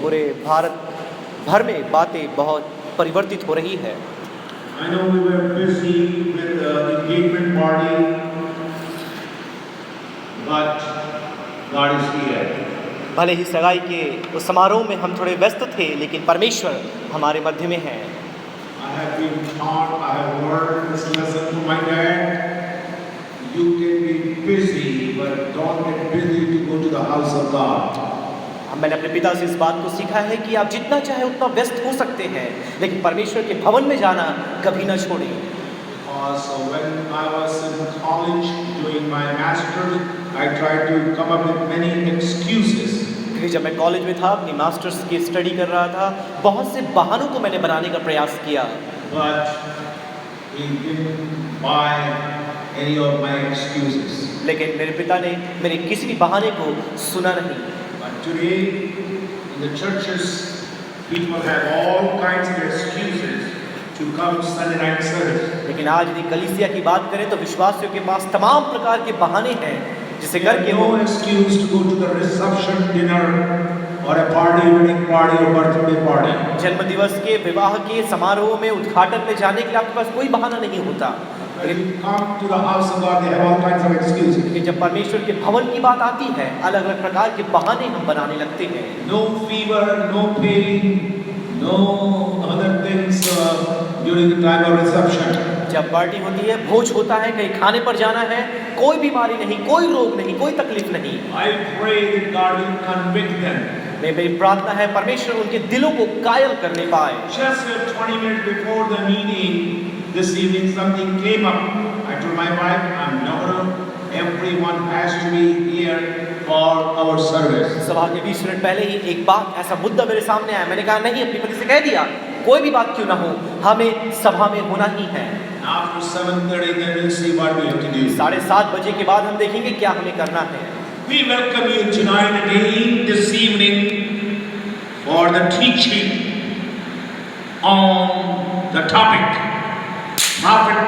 पूरे भारत भर में बातें बहुत परिवर्तित हो रही है। I know we were busy with the engagement party, but God is here. भले ही सगाई के उस समारोह में हम थोड़े व्यस्त थे, लेकिन परमेश्वर हमारे मध्य में है। I have been taught, I have learned this lesson from my dad. You can be busy, but don't get busy to go to the house of God. मैंने अपने पिता से इस बात को सीखा है कि आप जितना चाहे उतना व्यस्त हो सकते हैं, लेकिन परमेश्वर के भवन में जाना कभी ना छोड़ें। So when I was in college doing my master's, I tried to come up with many excuses. क्योंकि जब मैं कॉलेज में था, अपनी मास्टर्स की स्टडी कर रहा था, बहुत से बहानों को मैंने बनाने का प्रयास किया। But he didn't buy any of my excuses. लेकिन मेरे पिता ने मेरे किसी भी बहाने को सुना नहीं। But today in the churches, people have all kinds of excuses to come to Sunday night service. लेकिन आज यदि कलीसिया की बात करें तो विश्वासियों के पास तमाम प्रकार के बहाने हैं जिसे करके No excuse to go to the reception dinner or a party, wedding party or birthday party. जन्म दिवस के, विवाह के समारोह में, उद्घाटन में जाने के लिए आपके पास कोई बहाना नहीं होता। When you come to the house of God, they have all kinds of excuses. लेकिन जब परमेश्वर के भवन की बात आती है, अलग अलग प्रकार के बहाने हम बनाने लगते हैं। No fever, no pain, no other things during the time of reception. जब पार्टी होती है, भोज होता है, कहीं खाने पर जाना है, कोई बीमारी नहीं, कोई रोग नहीं, कोई तकलीफ नहीं। I pray that God will convict them. मेरी प्रार्थना है परमेश्वर उनके दिलों को कायल करने पाए। Just 20 minutes before the meeting this evening, something came up. I told my wife, no, everyone has to be here for our service. सभा के 20 मिनट पहले ही एक बात, ऐसा मुद्दा मेरे सामने आया। मैंने कहा नहीं, अपनी पत्नी से कह दिया, कोई भी बात क्यों ना हो, हमें सभा में होना ही है। After 7:30, then we'll see what we have to do. 7:30 बजे के बाद हम देखेंगे क्या हमें करना है। We welcome you tonight again this evening for the teaching on the topic prophet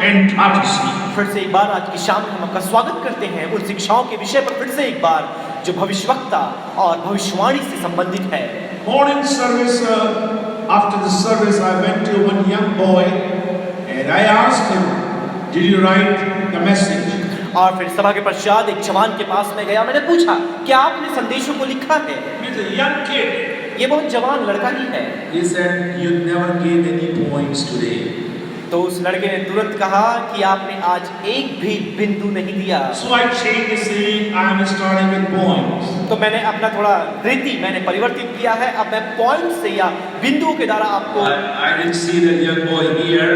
and prophecy. फिर से एक बार आज की शाम में हम आपका स्वागत करते हैं उन शिक्षाओं के विषय पर, फिर से एक बार जो भविष्यवक्ता और भविष्यवाणी से संबंधित है। Morning service, after the service, I went to one young boy and I asked him, "Did you write the message?" और फिर सभा के पश्चात एक जवान के पास में गया, मैंने पूछा, क्या आपने संदेशों को लिखा है? He's a young kid. ये बहुत जवान लड़का ही है। He said, "You never gave any points today." तो उस लड़के ने तुरंत कहा कि आपने आज एक भी बिंदु नहीं दिया। So I changed the saying, I am starting with points. तो मैंने अपना थोड़ा रीति मैंने परिवर्तित किया है, अब मैं पॉइंट से या बिंदुओं के द्वारा आपको। I didn't see the young boy here.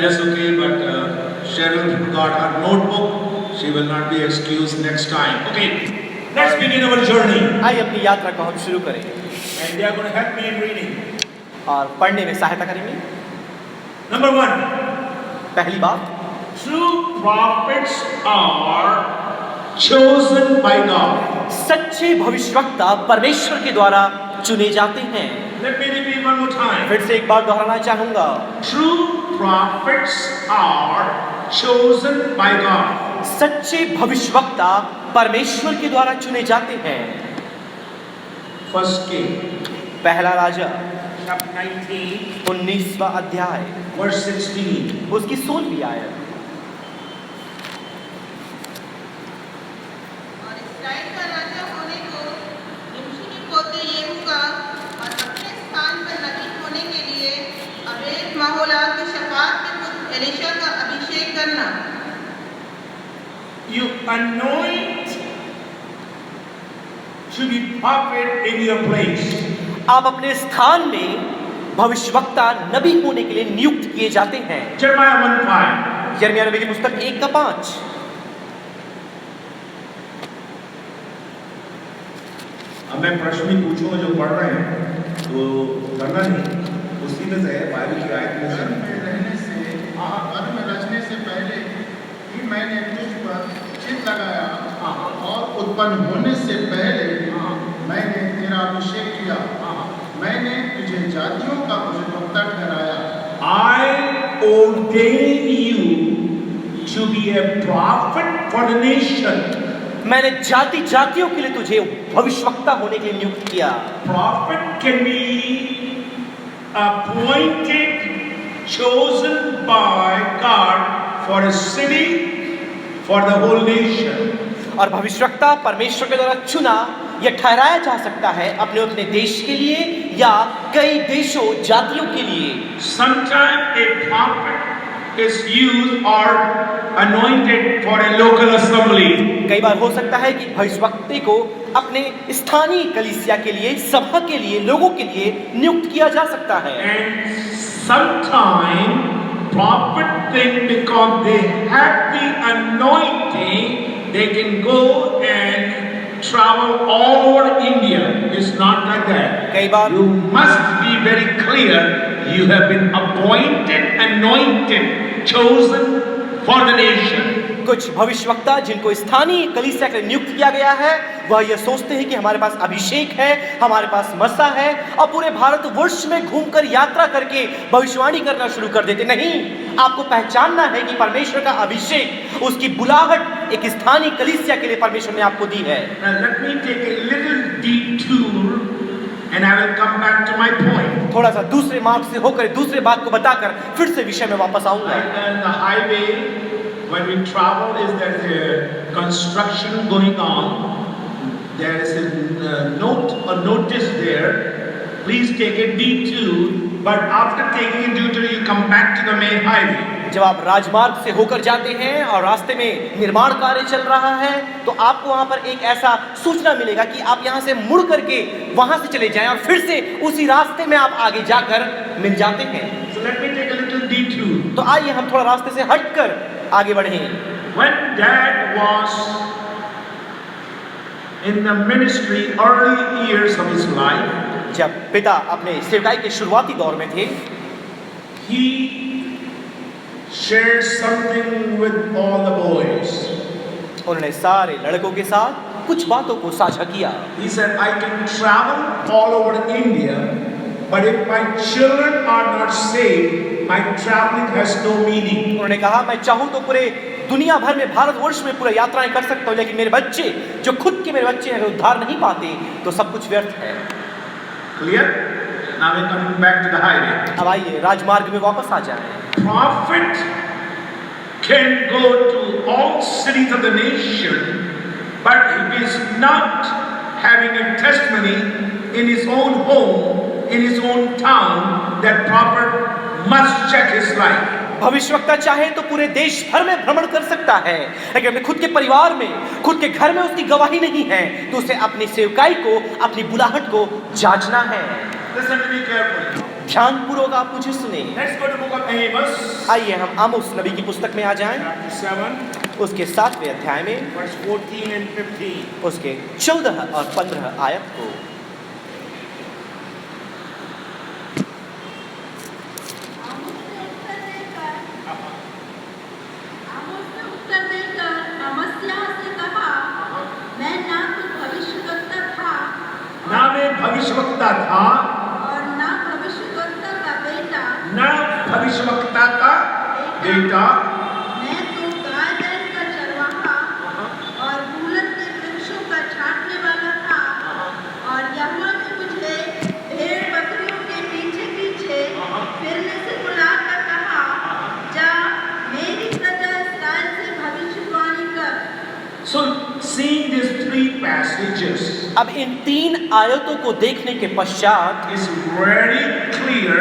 That's okay, but Cheryl got her notebook. She will not be excused next time. Okay, let's begin our journey. आइए अपनी यात्रा को हम शुरू करें। And they are going to help me in reading. और पढ़ने में सहायता करेंगे। Number 1. पहली बात, True prophets are chosen by God. सच्चे भविष्यवक्ता परमेश्वर के द्वारा चुने जाते हैं। Let me repeat one more time. फिर से एक बार दोहराना चाहूंगा। True prophets are chosen by God. सच्चे भविष्यवक्ता परमेश्वर के द्वारा चुने जाते हैं। First King, पहला राजा chapter 19, 19वां अध्याय, verse 16. उसकी 16वीं आयत। और इस्राएल का राजा होने को निम्शी के पोते येहू का और अपने स्थान पर नबी होने के लिए अबेद महोला के शफात के पुत्र एलीशा का अभिषेक करना। You anoint to be prophet in your place. आप अपने स्थान में भविष्यवक्ता नबी होने के लिए नियुक्त किए जाते हैं। Jeremiah 1:5. यिर्मयाह नबी की पुस्तक 1:5। अब मैं प्रश्न ही पूछूंगा, जो पढ़ रहे हैं तो करना नहीं, उसी में से बाइबल की आयत में में रचने से पहले ही मैंने तुझ पर चित लगाया और उत्पन्न होने से पहले मैंने तेरा अभिषेक किया। मैंने तुझे जातियों का भविष्यवक्ता ठहराया। I ordain you to be a prophet for the nation. मैंने जाति जातियों के लिए तुझे भविष्यवक्ता होने के लिए नियुक्त किया। Prophet can be appointed, chosen by God for a city, for the whole nation. और भविष्यवक्ता परमेश्वर के द्वारा चुना या ठहराया जा सकता है अपने अपने देश के लिए या कई देशों जातियों के लिए। Sometimes a prophet is used or anointed for a local assembly. कई बार हो सकता है कि भविष्यवक्ता को अपने स्थानीय कलीसिया के लिए, सभा के लिए, लोगों के लिए नियुक्त किया जा सकता है। And sometimes prophet think because they have the anointing, they can go and travel all over India. It's not like that. कई बार You must be very clear. You have been appointed, anointed, chosen for the nation. कुछ भविष्यवक्ता जिनको स्थानीय कलीसिया के लिए नियुक्त किया गया है, वह यह सोचते हैं कि हमारे पास अभिषेक है, हमारे पास मसा है और पूरे भारतवर्ष में घूमकर यात्रा करके भविष्यवाणी करना शुरू कर देते। नहीं, आपको पहचानना है कि परमेश्वर का अभिषेक, उसकी बुलाहट एक स्थानीय कलीसिया के लिए परमेश्वर ने आपको दी है। Now let me take a little detour and I will come back to my point. थोड़ा सा दूसरे मार्ग से होकर दूसरे बात को बताकर फिर से विषय में वापस आऊंगा। Like on the highway, when we travel, is there a construction going on? There is a notice there. Please take a detour. But after taking a detour, you come back to the main highway. जब आप राजमार्ग से होकर जाते हैं और रास्ते में निर्माण कार्य चल रहा है, तो आपको वहां पर एक ऐसा सूचना मिलेगा कि आप यहां से मुड़ करके वहां से चले जाएं और फिर से उसी रास्ते में आप आगे जाकर मिल जाते हैं। So let me take a little detour. तो आइए हम थोड़ा रास्ते से हटकर आगे बढ़ें। When Dad was in the ministry, early years of his life, जब पिता अपने सेवकाई के शुरुआती दौर में थे, he shared something with all the boys. उन्होंने सारे लड़कों के साथ कुछ बातों को साझा किया। He said, I can travel all over India, but if my children are not saved, my traveling has no meaning. उन्होंने कहा, मैं चाहूँ तो पूरे दुनिया भर में, भारतवर्ष में पूरे यात्राएं कर सकता हूँ, लेकिन मेरे बच्चे, जो खुद के मेरे बच्चे हैं, अगर उद्धार नहीं पाते तो सब कुछ व्यर्थ है। Clear? Now we're coming back to the highway. अब आइए राजमार्ग में वापस आ जाएं। Prophet can go to all cities of the nation, but if he is not having a testimony in his own home, in his own town, that prophet must check his life. भविष्यवक्ता चाहे तो पूरे देश भर में भ्रमण कर सकता है, लेकिन अपने खुद के परिवार में, खुद के घर में उसकी गवाही नहीं है, तो उसे अपनी सेवकाई को, अपनी बुलाहट को जांचना है। Listen to me carefully. ध्यानपूर्वक आप मुझे सुने। Let's go to book of Amos, आइए हम आमोस नबी की पुस्तक में आ जाएं, chapter 7, उसके 7वें अध्याय में, verse 14 and 15. उसके 14 और 15 आयत को। ना मैं भविष्यवक्ता था, और ना भविष्यवक्ता का बेटा, ना भविष्यवक्ता का बेटा, मैं तो गाय बैल का चरवाहा और गूलत के वृक्षों का छांटने वाला था। और यहोवा ने मुझे भेड़ बकरियों के पीछे पीछे फिरने से बुलाकर कहा, जा मेरी प्रजा इस्राएल से भविष्यवाणी कर। So, seeing these three passages, अब इन 3 आयतों को देखने के पश्चात is very clear.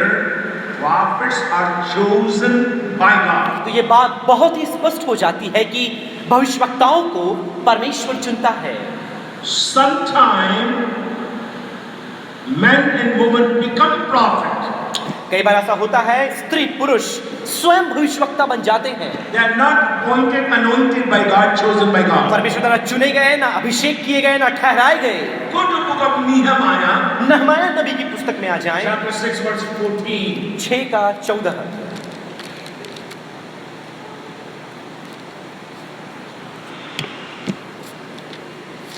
Prophets are chosen by God. तो ये बात बहुत ही स्पष्ट हो जाती है कि भविष्यवक्ताओं को परमेश्वर चुनता है। Sometimes men and women become prophet. कई बार ऐसा होता है, स्त्री पुरुष स्वयं भविष्यवक्ता बन जाते हैं। They are not appointed, anointed by God, chosen by God. परमेश्वर द्वारा चुने गए, ना अभिषेक किए गए, ना ठहराए गए। Go to book of Nehemiah, नहमाया नबी की पुस्तक में आ जाएं, chapter 6, verse 14. 6 का 14।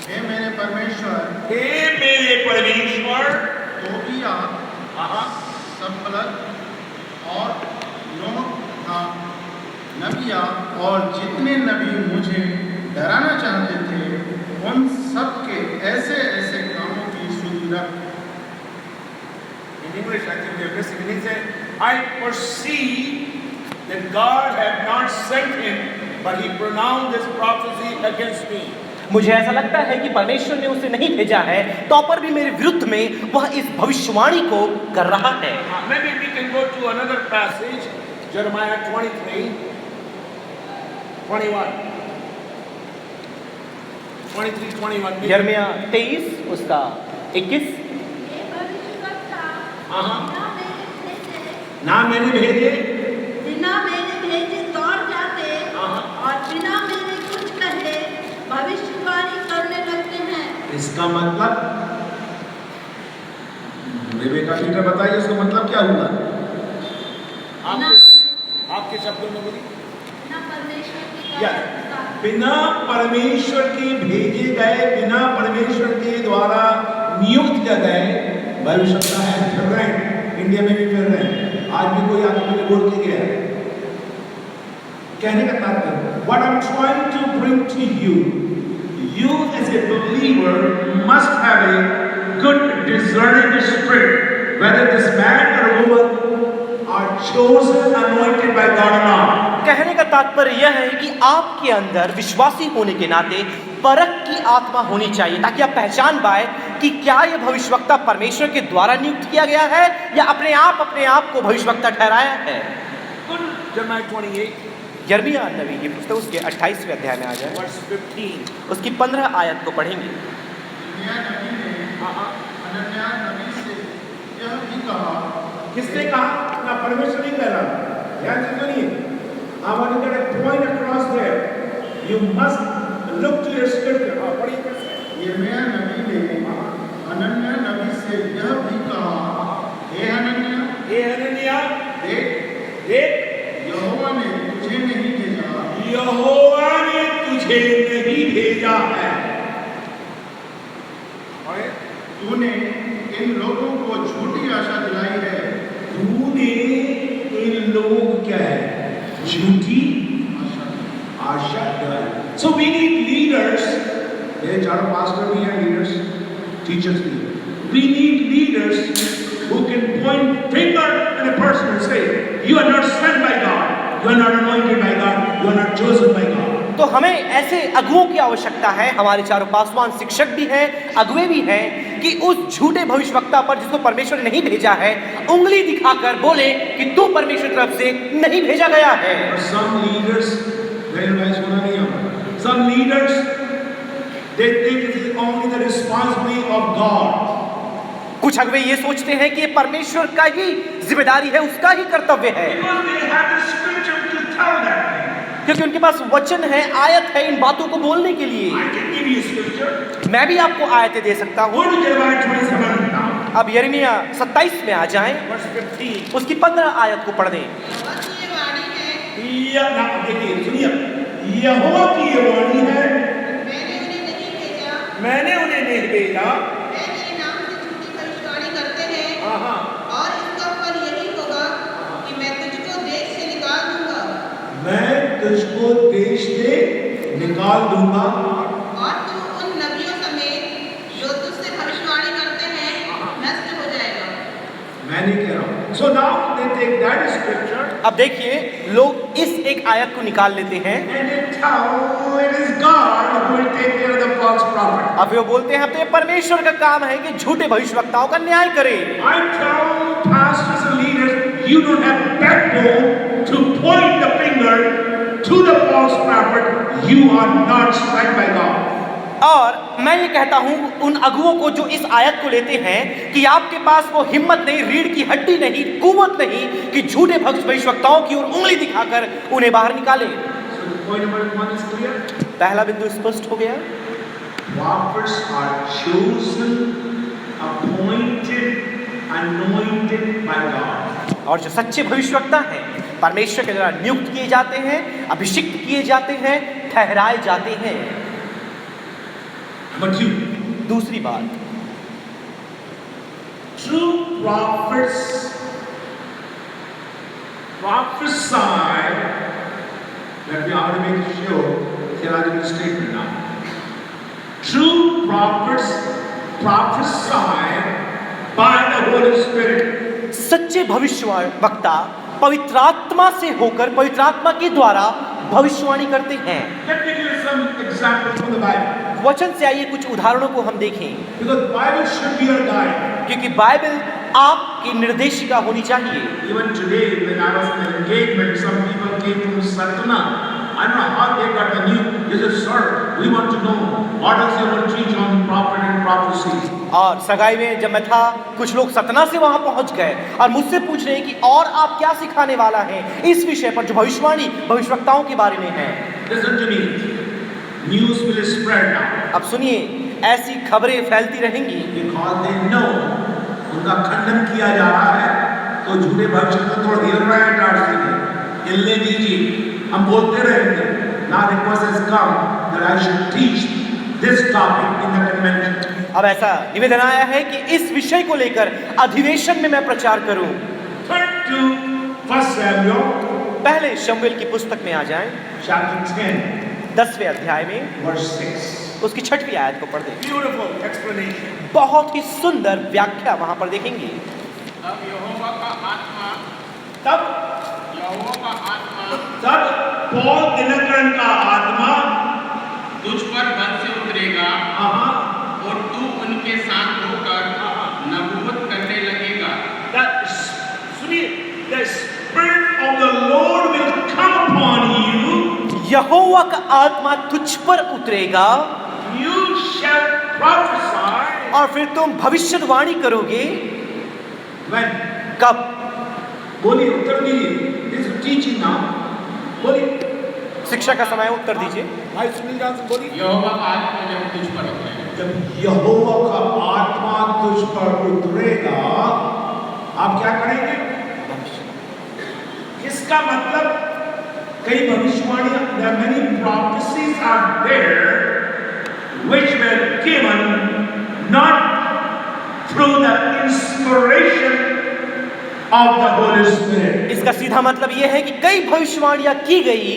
हे मेरे परमेश्वर, हे मेरे परमेश्वर, तोबिया, संबलत और नोह नबिया और जितने नबी मुझे डराना चाहते थे उन सब के ऐसे ऐसे कामों की सूची रख। In English, I think they're missing. And he said, I perceive that God had not sent him, but he pronounced this prophecy against me. मुझे ऐसा लगता है कि परमेश्वर ने उसे नहीं भेजा है, तो पर भी मेरे विरुद्ध में वह इस भविष्यवाणी को कर रहा है। Maybe we can go to another passage, Jeremiah 23, 21. 23, 21. यिर्मयाह 23 उसका 21। ना मैंने भेजे बिना मेरे भेजे दौड़ जाते और बिना मेरे कुछ कहे भविष्यवाणी करने लगते हैं। इसका मतलब रेबेका पीटर बताइए इसका मतलब क्या हुआ? आपके शब्दों में बोलिए। बिना परमेश्वर की या बिना परमेश्वर के भेजे गए, बिना परमेश्वर के द्वारा नियुक्त किए गए भविष्यवक्ता है, फिर रहे हैं, इंडिया में भी फिर रहे हैं, आज भी कोई आदमी मुझे बोल के गया है। कहने का तात्पर्य, what I'm trying to bring to you, you as a believer must have a good discerning spirit, whether this man or woman are chosen, anointed by God or not. कहने का तात्पर्य यह है कि आपके अंदर विश्वासी होने के नाते परख की आत्मा होनी चाहिए, ताकि आप पहचान पाए कि क्या यह भविष्यवक्ता परमेश्वर के द्वारा नियुक्त किया गया है या अपने आप को भविष्यवक्ता ठहराया है। यिर्मयाह नबी की पुस्तक उसके 28वें अध्याय में आ जाए, Verse 15. उसकी 15 आयत को पढ़ेंगे। यिर्मयाह नबी ने हनन्याह नबी से यह भी कहा। किसने कहा? ना परमेश्वर ही कह रहा। ध्यान से सुनिए। I want to get a point across there. You must look to your scripture. पढ़िए कैसे? यिर्मयाह नबी ने हनन्याह नबी से यह भी कहा, हे हनन्याह, ये हनन्याह, देख, यहोवा ने तुझे नहीं भेजा, यहोवा ने तुझे नहीं भेजा है। और तूने इन लोगों को झूठी आशा दिलाई है। तूने इन लोगों को क्या है? झूठी आशा दिलाई। So we need leaders. मेरे चारों पास्टर भी हैं, leaders, teachers भी हैं. We need leaders who can point finger at a person and say, you are not sent by God, you are not anointed by God, you are not chosen by God. तो हमें ऐसे अगुओं की आवश्यकता है, हमारे चारों पासवान शिक्षक भी हैं, अगुए भी हैं, कि उस झूठे भविष्यवक्ता पर जिसको परमेश्वर ने नहीं भेजा है उंगली दिखाकर बोले कि तू परमेश्वर की तरफ से नहीं भेजा गया है। But some leaders, very nice होना नहीं होगा. Some leaders, they think it is only the responsibility of God. कुछ अगुए ये सोचते हैं कि ये परमेश्वर का ही जिम्मेदारी है, उसका ही कर्तव्य है, Because they have the scripture to tell that thing. क्योंकि उनके पास वचन है, आयत है इन बातों को बोलने के लिए। I can give you scripture. मैं भी आपको आयतें दे सकता हूँ। Go to Jeremiah 27 now. अब यिर्मयाह 27 में आ जाएं, Verse 15. उसकी 15 आयत को पढ़ दें। यहोवा की ये वाणी है, देखिए सुनिए, यहोवा की ये वाणी है, मैंने उन्हें नहीं भेजा, मैंने उन्हें नहीं भेजा। वे मेरे नाम से झूठी भविष्यवाणी करते हैं, हाँ, और इसका फल यही होगा कि मैं तुझको देश से निकाल दूंगा, मैं तुझको देश से निकाल दूंगा, और तू उन नबियों समेत जो तुझसे भविष्यवाणी करते हैं नष्ट हो जाएगा। मैं नहीं कह रहा हूँ। So now they take that scripture अब देखिए, लोग इस एक आयत को निकाल लेते हैं, and they tell it is God who will take care of the false prophet. अब वो बोलते हैं अब तो ये परमेश्वर का काम है कि झूठे भविष्यवक्ताओं का न्याय करे। I tell pastors and leaders, you don't have backbone to point the finger to the false prophet. You are not sent by God. और मैं ये कहता हूँ उन अगुओं को जो इस आयत को लेते हैं कि आपके पास वो हिम्मत नहीं, रीढ़ की हड्डी नहीं, कुवत नहीं कि झूठे भविष्यवक्ताओं की ओर उंगली दिखाकर उन्हें बाहर निकाले। So the point number 1 is clear. पहला बिंदु स्पष्ट हो गया। Prophets are chosen, appointed, anointed by God. और जो सच्चे भविष्यवक्ता हैं परमेश्वर के द्वारा नियुक्त किए जाते हैं, अभिषिक्त किए जाते हैं, ठहराए जाते हैं। Number 2. दूसरी बात, True prophets prophesy. Let me make sure that I have a statement now. true prophets prophesy by the Holy Spirit. सच्चे भविष्यवाणी वक्ता पवित्र आत्मा से होकर पवित्र आत्मा के द्वारा भविष्यवाणी करते हैं। Let me give you some examples from the Bible. वचन से आइए कुछ उदाहरणों को हम देखें, Because Bible should be your guide. क्योंकि बाइबल आपकी निर्देशिका होनी चाहिए। Even today, when I was in an engagement, some people came from Satna. I don't know how they got the news. They said, "Sir, we want to know what does your teach on prophet and prophecy." और सगाई में जब मैं था, कुछ लोग सतना से वहां पहुंच गए और मुझसे पूछ रहे हैं कि और आप क्या सिखाने वाला है इस विषय पर जो भविष्यवाणी भविष्यवक्ताओं के बारे में है। Listen to me. News will spread now अब सुनिए, ऐसी खबरें फैलती रहेंगी because they know उनका खंडन किया जा रहा है, तो झूठे भविष्य तो हिल रहे हैं डांट से हिलने दीजिए, हम बोलते रहेंगे। Now request has come that I should teach this topic in the convention. अब ऐसा निवेदन आया है कि इस विषय को लेकर अधिवेशन में मैं प्रचार करूं। Turn to 1 Samuel पहले शमूएल की पुस्तक में आ जाएं, chapter 10 10वें अध्याय में verse 6. उसकी 6वीं आयत को पढ़ दें। Beautiful explanation. बहुत ही सुंदर व्याख्या वहां पर देखेंगे। तब यहोवा का आत्मा तब पौल दिनकरन का आत्मा तुझ पर बल से उतरेगा और तू उनके साथ होकर नबूवत करने लगेगा। सुनिए, the spirit of the Lord will come upon you. यहोवा का आत्मा तुझ पर उतरेगा You shall prophesy. और फिर तुम भविष्यवाणी करोगे। When? कब? बोलिए, उत्तर दीजिए। This is teaching now. बोलिए। शिक्षा का समय, उत्तर दीजिए। भाई सुनील जॉनसन बोलिए। यहोवा का आत्मा जब तुझ पर उतरेगा। जब यहोवा का आत्मा तुझ पर उतरेगा, आप क्या करेंगे? इसका मतलब कई भविष्यवाणियां, there are many prophecies are there which were given not through the inspiration of the Holy Spirit. इसका सीधा मतलब यह है कि कई भविष्यवाणियां की गई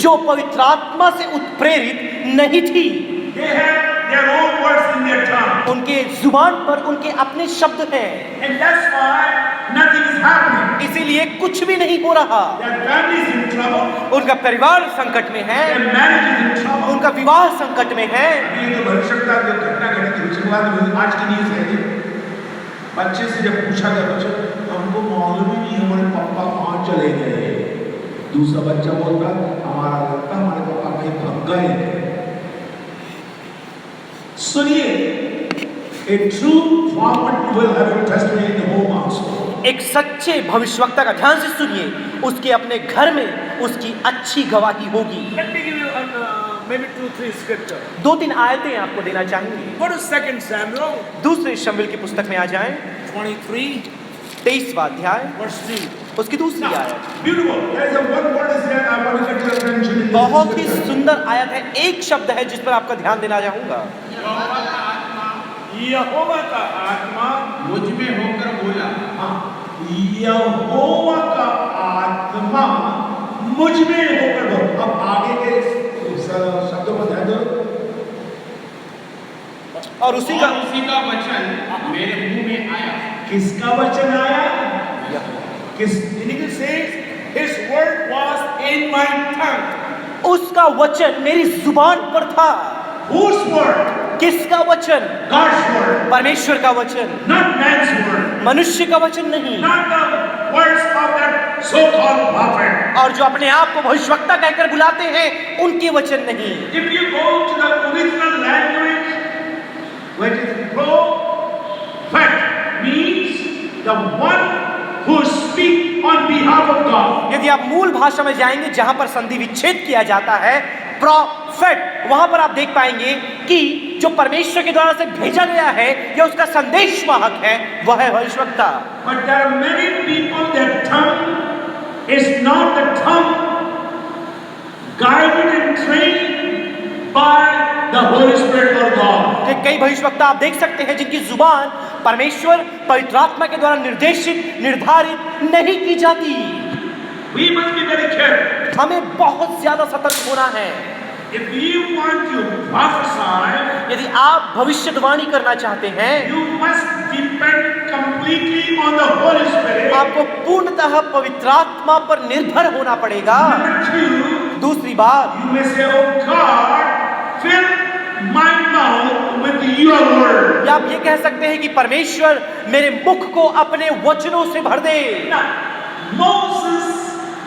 जो पवित्र आत्मा से उत्प्रेरित नहीं थी। They have their own words in their tongue. उनके जुबान पर उनके अपने शब्द हैं, And that's why nothing is happening. इसीलिए कुछ भी नहीं हो रहा। Their family is in trouble. उनका परिवार संकट में है, Their marriage is in trouble. उनका विवाह संकट में है। ये जो भविष्यवक्ता जो घटना घटी थी, आज की न्यूज़ है जी। बच्चे से जब पूछा गया, बच्चे हमको मालूम ही नहीं हमारे पापा कहाँ चले गए। दूसरा बच्चा बोलता हमारा लगता हमारे पापा कहीं भाग गए। सुनिए, a true prophet will have a testimony in the home household. एक सच्चे भविष्यवक्ता का, ध्यान से सुनिए, उसके अपने घर में उसकी अच्छी गवाही होगी। Let me give you maybe 2-3 scripture. 2-3 आयतें आपको देना चाहेंगे। Go to 2 Samuel दूसरे शमूएल की पुस्तक में आ जाएं, 23 23वां अध्याय verse 3. उसकी दूसरी आयत। Beautiful. There is a one word is there. I want to get your attention in this बहुत ही scripture. सुंदर आयत है, एक शब्द है जिस पर आपका ध्यान देना चाहूंगा। यहोवा का आत्मा यहोवा का आत्मा, मुझ में होकर बोला। यहोवा का आत्मा मुझ में होकर बोला। अब आगे के शब्दों को ध्यान दो। और उसी का वचन मेरे मुंह में आया। किसका वचन आया? किस English says his word was in my tongue. उसका वचन मेरी जुबान पर था। Whose word? किसका वचन? God's word. परमेश्वर का वचन, Not man's word. मनुष्य का वचन नहीं। Not the words of that so-called prophet. और जो अपने आप को भविष्यवक्ता कहकर बुलाते हैं, उनके वचन नहीं। If you go to the original language, which is prophet, means the one who speak on behalf of God. यदि आप मूल भाषा में जाएंगे जहां पर संधि विच्छेद किया जाता है, प्रॉफेट, वहां पर आप देख पाएंगे कि जो परमेश्वर के द्वारा से भेजा गया है या उसका संदेश वाहक है, वह है भविष्यवक्ता। But there are many people, their tongue is not the tongue guided and trained by the Holy Spirit or God. कई भविष्यवक्ता आप देख सकते हैं जिनकी जुबान परमेश्वर पवित्र आत्मा के द्वारा निर्देशित, निर्धारित नहीं की जाती। We must be very careful. हमें बहुत ज्यादा सतर्क होना है। If you want to prophesy, यदि आप भविष्यवाणी करना चाहते हैं, you must depend completely on the Holy Spirit. आपको पूर्णतः पवित्र आत्मा पर निर्भर होना पड़ेगा। Number two, दूसरी बात, you may say, "Oh God, fill my mouth with your word." या आप ये कह सकते हैं कि परमेश्वर मेरे मुख को अपने वचनों से भर दे। Now, Moses,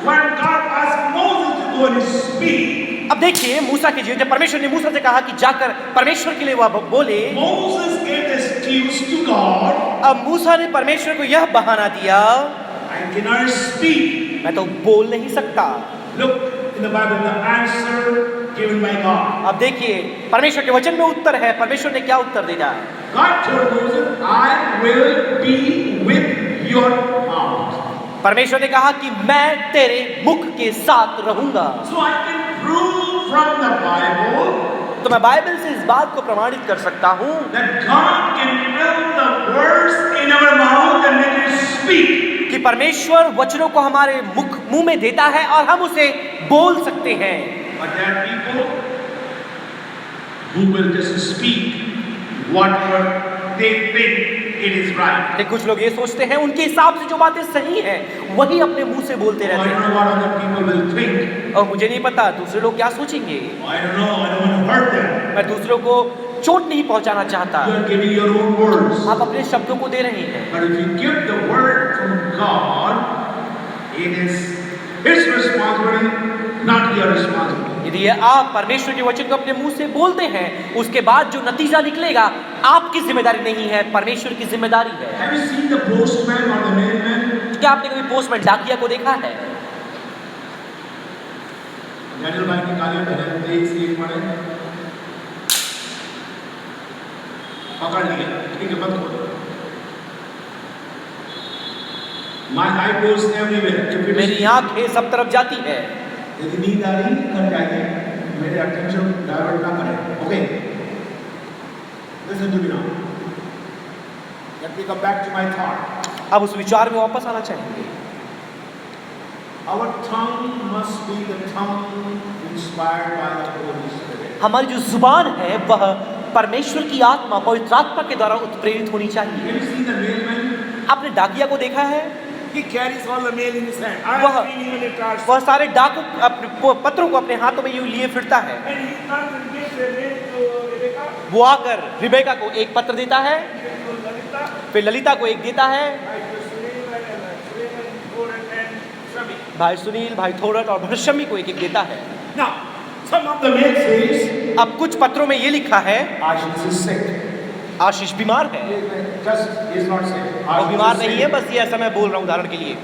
when God asked Moses to go and speak, अब देखिए मूसा की जब परमेश्वर ने मूसा से कहा कि जाकर परमेश्वर के लिए वह बोले, Moses gave the excuse to God, अब मूसा ने परमेश्वर को यह बहाना दिया, "I cannot speak." मैं तो बोल नहीं सकता। Look in the Bible, the answer given by God. अब देखिए परमेश्वर के वचन में उत्तर है, परमेश्वर ने क्या उत्तर दिया? God told Moses, "I will be with your mouth." परमेश्वर ने कहा कि मैं तेरे मुख के साथ रहूंगा। So I can prove from the Bible तो मैं बाइबल से इस बात को प्रमाणित कर सकता हूँ that God can fill the words in our mouth and make it speak. कि परमेश्वर वचनों को हमारे मुंह में देता है और हम उसे बोल सकते हैं। But there are people who will just speak whatever they think it is right. लेकिन कुछ लोग ये सोचते हैं उनके हिसाब से जो बातें सही हैं वही अपने मुंह से बोलते I रहते don't हैं know what other people will think. और मुझे नहीं पता दूसरे लोग क्या सोचेंगे। I don't know. I don't want to hurt them. मैं दूसरों को चोट नहीं पहुंचाना चाहता। You are giving your own words. आप अपने शब्दों को दे रहे हैं, But if you give the word from God, it is His responsibility, not your responsibility. यदि आप परमेश्वर के वचन को अपने मुंह से बोलते हैं उसके बाद जो नतीजा निकलेगा आपकी जिम्मेदारी नहीं है, परमेश्वर की जिम्मेदारी है। Have you seen the postman or the mailman? क्या आपने कभी पोस्टमैन डाकिया को देखा है? Daniel भाई के काले पहले 23 पढ़े, पकड़ लिया, ठीक है, मत खोलो। My eye goes everywhere. If it मेरी is, आंखें सब तरफ जाती है। यदि नींद आ रही कर जाइए, मेरे अटेंशन डाइवर्ट ना करें, okay? Listen to me now. Let me come back to my thought. अब उस विचार में वापस आना चाहेंगे। Our tongue must be the tongue inspired by the Holy Spirit. हमारी जो जुबान है वह परमेश्वर की आत्मा, पवित्र आत्मा के द्वारा उत्प्रेरित होनी चाहिए। Have you seen the mailman? आपने डाकिया को देखा है? He carries all the mail in his hand. I वह- have seen him in the cars. वह सारे डाकू अपने पत्रों को अपने हाथों में यूं लिए फिरता है। And he comes and gives the mail to Rebecca, वो आकर रिबेका को एक पत्र देता है, to Lalita, फिर ललिता को एक देता है, to Suleiman, Goran, and Shami. भाई सुनील, भाई थोरत और भरशमी को एक एक देता है। Now, some of the mail says, अब कुछ पत्रों में ये लिखा है Ashish is sick. आशीष बीमार है। Just, he is not sick. वो बीमार नहीं है, बस ये ऐसा मैं बोल रहा हूँ उदाहरण के लिए।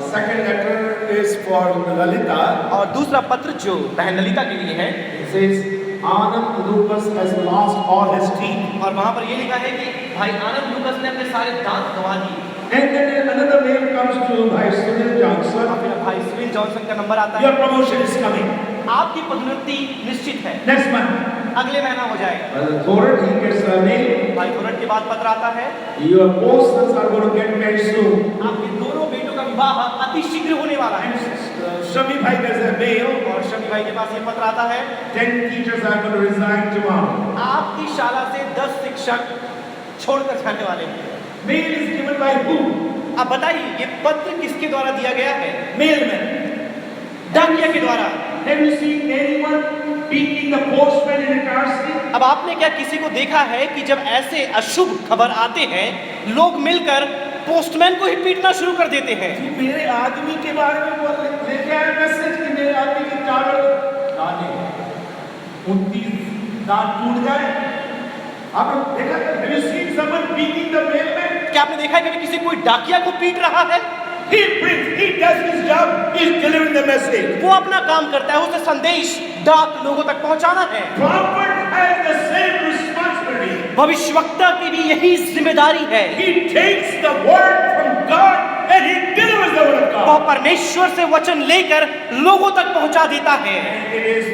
Second letter is for Lalita. और दूसरा पत्र जो बहन ललिता के लिए है, It says, Anand Lucas has lost all his teeth. और वहां पर ये लिखा है कि भाई आनंद लूकस ने अपने सारे दांत गंवा दिए। And then another mail comes to Bhai Sunil Johnson. फिर भाई सुनील जॉनसन का नंबर आता है, Your promotion is coming. आपकी पदोन्नति निश्चित है, Next month. अगले महीना हो जाएगा। Brother Thorat, he gets a mail. भाई थोरट के बाद पत्र आता है, Your both sons are going to get married soon. आपके दोनों बेटों का विवाह अति शीघ्र होने वाला है। And Shami Bhai gets a mail. और शमी भाई के पास ये पत्र आता है, 10 teachers are going to resign tomorrow. आपकी शाला से 10 शिक्षक छोड़कर जाने वाले हैं। Mail is given by who? अब बताइए ये पत्र किसके द्वारा दिया गया है? Mailman. डाकिया के द्वारा। Have you seen anyone beating the postman in a car seat? अब आपने क्या किसी को देखा है कि जब ऐसे अशुभ खबर आते हैं लोग मिलकर पोस्टमैन को ही पीटना शुरू कर देते हैं? मेरे आदमी के बारे में बोल लेके आए मैसेज कि मेरे आदमी के चावल दाने 29 दांत टूट जाए। आपने देखा? Have you seen someone beating the mailman? क्या आपने देखा है कभी किसी कोई डाकिया को पीट रहा है? He brings, he does his job, he is delivering the message. वो अपना काम करता है, उसे संदेश डाक लोगों तक पहुंचाना है। Prophet has the same responsibility. भविष्यवक्ता की भी यही जिम्मेदारी है। He takes the word from God and he delivers the word of God. वह परमेश्वर से वचन लेकर लोगों तक पहुंचा देता है। It is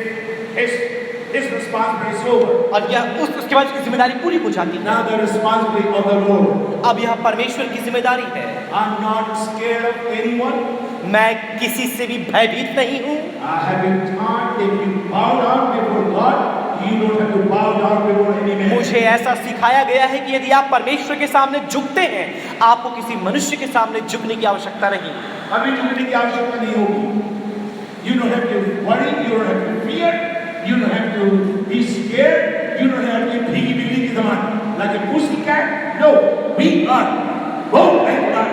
his his responsibility is over. और यह उसके बाद उसकी जिम्मेदारी पूरी हो जाती है। Now the responsibility of the Lord. अब यह परमेश्वर की जिम्मेदारी है। I'm not scared of anyone. मैं किसी से भी भयभीत नहीं हूँ। I have been taught that you bow down before God, you don't have to bow down before any man. मुझे ऐसा सिखाया गया है कि यदि आप परमेश्वर के सामने झुकते हैं, आपको किसी मनुष्य के सामने झुकने की आवश्यकता नहीं। अभी झुकने की आवश्यकता नहीं होगी। You don't have to worry, you don't have to fear, you don't have to be scared, you don't have to भीगी बिल्ली की समान like a pussycat. No, we are bold like a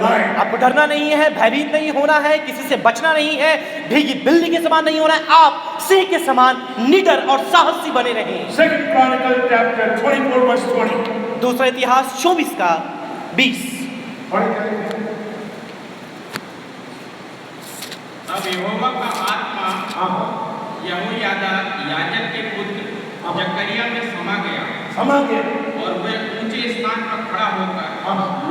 lion. आपको डरना नहीं है, भयभीत नहीं होना है, किसी से बचना नहीं है, भीगी बिल्ली के समान नहीं होना है। आप सिंह के समान निडर और साहसी बने रहें। Second Chronicle chapter 24 verse 20. दूसरा इतिहास 24 का 20। तब यहोवा का आत्मा यहोयादा याजक के पुत्र जकरिया में समा गया समा गया और वह ऊंचे स्थान पर खड़ा होकर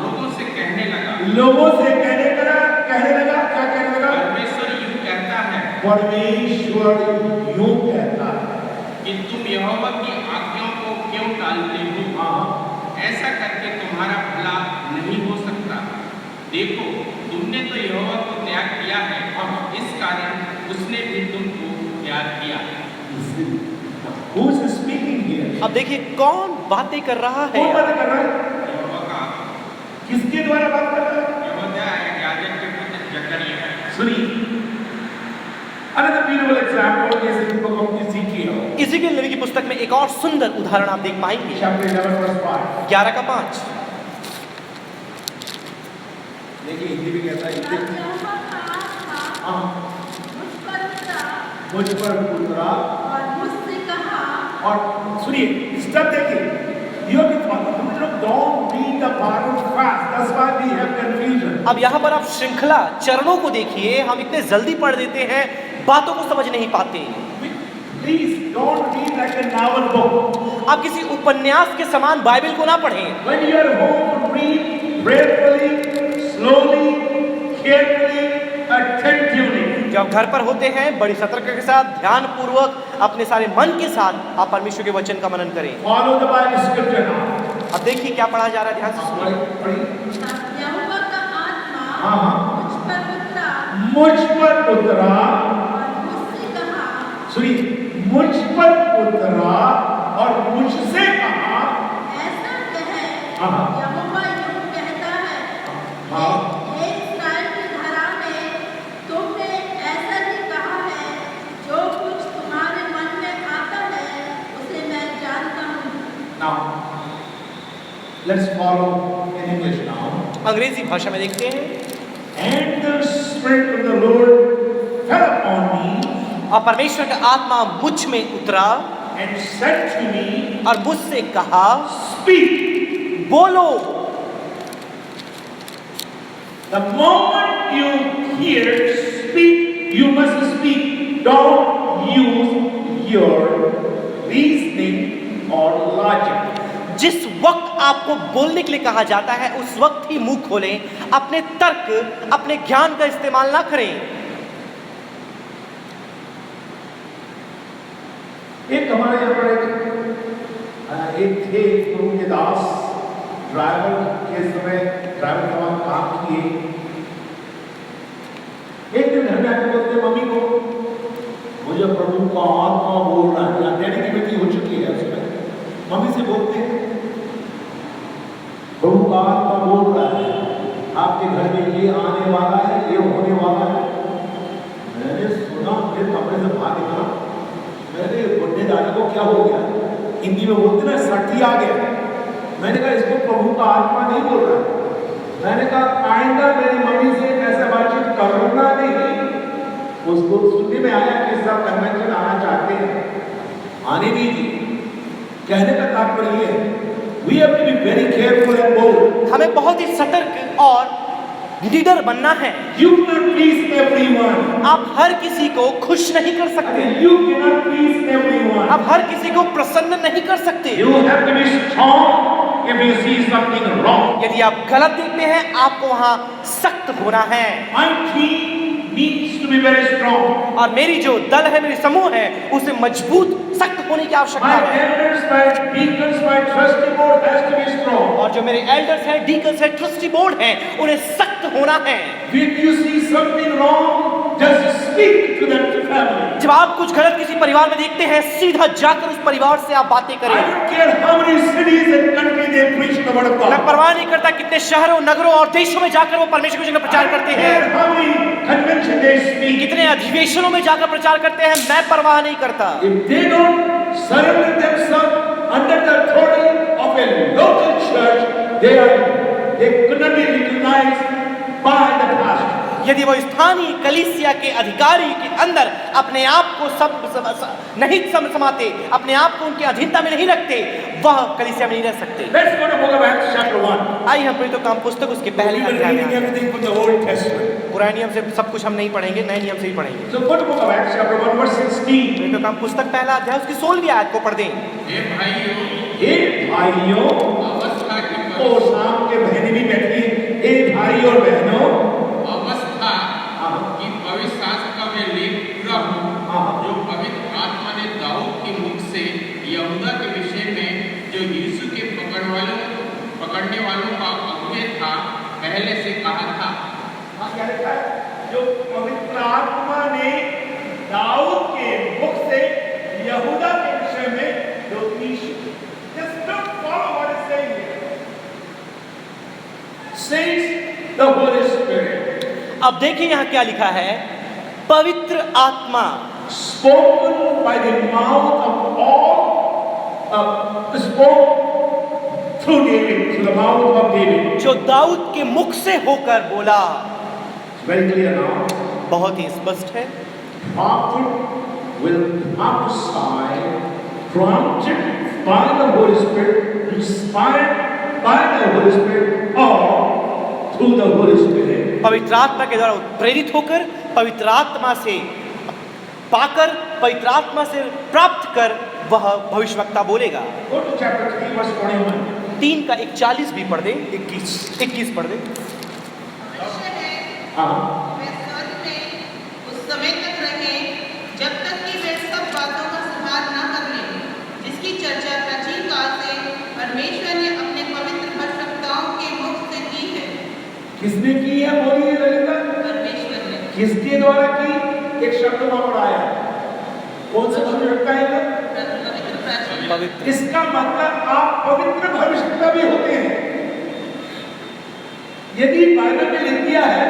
लोगों से कहने लगा लोगों से कहने लगा क्या कहने लगा? परमेश्वर यूं कहता है परमेश्वर यूं कहता है कि तुम यहोवा की आज्ञाओं को क्यों टालते हो? ऐसा करके तुम्हारा भला नहीं हो सकता। देखो, तुमने तो यहोवा को त्याग किया है, इस कारण उसने भी तुमको त्याग किया। Who is speaking here? अब देखिए कौन बातें कर रहा है। कौन बात कर रहा है? यहोवा का किसके द्वारा बात कर रहा है? यहोवा याजक के पुत्र जकरिया। सुनिए, another beautiful example is in the book of Ezekiel. इज़ेकियेल नबी की पुस्तक में एक और सुंदर उदाहरण आप देख पाएंगे। Chapter 11 verse 5. 11 का 5। देखिए हिंदी भी कहता है तब यहोवा का आत्मा मुझ पर उतरा मुझ पर उतरा और मुझसे कहा। और सुनिए स्टेप देखिए you don't read the Bible fast that's why we have confusion. अब यहाँ पर आप श्रृंखला चरणों को देखिए, हम इतने जल्दी पढ़ देते हैं, बातों को समझ नहीं पाते। Please don't read like a novel book. आप किसी उपन्यास के समान बाइबल को ना पढ़ें। When you are home read prayerfully slowly carefully attentively. जब घर पर होते हैं बड़ी सतर्कता के साथ, ध्यान पूर्वक, अपने सारे मन के साथ आप परमेश्वर के वचन का मनन करें। Follow the Bible scripture now. अब देखिए क्या पढ़ा जा रहा है, ध्यान से सुनिए। तब यहोवा का आत्मा मुझ पर उतरा मुझ पर उतरा और मुझसे कहा। सुनिए मुझ पर उतरा और मुझसे कहा ऐसा कहे, हाँ। यहोवा यूं कहता है हाँ। हे इस्राएल के घराने, तुमने ऐसा ही कहा है, जो कुछ तुम्हारे मन में आता है उसे मैं जानता हूँ। Now, let's follow in English now. अंग्रेजी भाषा में देखते हैं। And the Spirit of the Lord fell upon me और परमेश्वर का आत्मा मुझ में उतरा and said to me, और मुझसे कहा, speak. बोलो। The moment you hear speak, you must speak. Don't use your reasoning or logic. जिस वक्त आपको बोलने के लिए कहा जाता है उस वक्त ही मुंह खोलें, अपने तर्क, अपने ज्ञान का इस्तेमाल ना करें। एक हमारे यहाँ पर एक थे गुरु के दास, ड्राइवर के समय ड्राइवर का काम किए। एक दिन घर में आके बोलते मम्मी को, मुझे प्रभु का आत्मा बोल रहा है। डैडी की बेटी हो चुकी है उसमें। मम्मी से बोलते हैं प्रभु का आत्मा बोल रहा है, आपके घर में ये आने वाला है, ये होने वाला है। मैंने सुना, फिर कमरे से बाहर निकला, मैंने बुढ़े दादा को क्या हो गया, हिंदी में बोलते ना सठी आ गया। मैंने कहा इसको प्रभु का आत्मा नहीं बोल रहा। मैंने कहा आइंदा मेरी मम्मी से ऐसा बातचीत करूंगा नहीं। उसको सुनने में आया कि सब कन्वेंशन आना चाहते हैं, आने दीजिए। कहने का तात्पर्य है we have to be very careful and bold. हमें बहुत ही सतर्क और लीडर बनना है। You cannot please everyone. आप हर किसी को खुश नहीं कर सकते। You cannot please everyone. आप हर किसी को प्रसन्न नहीं कर सकते। You have to be strong if you see something wrong. यदि आप गलत देखते हैं, आपको वहां सख्त होना है। My team needs to be very strong. और मेरी जो दल है, मेरी समूह है, उसे मजबूत सख्त होने की आवश्यकता My है। elders, my deacons, my trustee board has to be strong. और जो मेरे एल्डर्स हैं, डीकन्स हैं, ट्रस्टी बोर्ड हैं, उन्हें सख्त होना है। If you see something wrong, just speak to that family. जब आप कुछ गलत किसी परिवार में देखते हैं, सीधा जाकर उस परिवार से आप बातें I करें। don't care how many cities and countries they preach the word of मैं God. परवाह नहीं करता कितने शहरों, नगरों और देशों में जाकर वो परमेश्वर के वचन का प्रचार करते हैं, Care how many conventions they speak. कितने अधिवेशनों में जाकर प्रचार करते हैं, मैं परवाह नहीं करता। If they don't surrender themselves under the authority of a local church, they could not be recognized by the pastor. यदि वो स्थानीय कलीसिया के अधिकारी के अंदर अपने आप को नहीं समाते, अपने आप को उनकी अधीनता में नहीं रखते, वह कलीसिया में नहीं रह सकते। Let's go to Book of Acts chapter 1. आइए हम प्रेरितों काम पुस्तक उसके पहले We will अध्याय reading में आते हैं। everything from the Old Testament. पुराने नियम से सब कुछ हम नहीं पढ़ेंगे, नए नियम से ही पढ़ेंगे। So go to Book of Acts chapter 1 verse 16. प्रेरितों काम पुस्तक पहला अध्याय उसकी 16वीं आयत को पढ़ दें। हे भाइयों, हे भाइयों, अवस्था की और शाम के बहनें भी बैठी हैं। हे भाई और बहनों, अवस्था की पवित्र शास्त्र का मैं लेख पूरा हूँ, जो पवित्र आत्मा ने दाऊद के मुख से यहूदा के विषय में, जो यीशु के पकड़ने वालों का अगुवे था, पहले से कहा था। क्या लिखा है? जो पवित्र आत्मा ने दाऊद के मुख से यहूदा के विषय में, जो यीशु, just don't follow what is saying here. Says the Holy Spirit. अब देखिए यहाँ क्या लिखा है, पवित्र आत्मा Spoken by the mouth of all, spoke through David, through the mouth of David. जो दाऊद के मुख से होकर बोला। Very clear now. बहुत ही स्पष्ट है। Prophet will prophesy, prompted by the Holy Spirit, inspired by the Holy Spirit, or through the Holy Spirit. पवित्र आत्मा के द्वारा प्रेरित होकर, पवित्र आत्मा से पाकर, पवित्र आत्मा से प्राप्त कर वह भविष्यवक्ता बोलेगा। Go to chapter 3 verse 21. 3 का 41 भी पढ़ दें, 21 पढ़ दें। अवश्य है, हाँ। वे स्वर्ग में उस समय तक रहे जब तक कि वे सब बातों का संहार न कर लें, जिसकी चर्चा प्राचीन काल से परमेश्वर ने अपने पवित्र भविष्यवक्ताओं के मुख से की है। किसने की है? बोलिए ललिता। परमेश्वर ने। किसके द्वारा की? एक शब्द वहां पर आया। कौन सा भविष्यवक्ता है? पवित्र प्राचीन। पवित्र। इसका मतलब आप पवित्र भविष्यवक्ता भी होते हैं। यदि बाइबल में लिख दिया है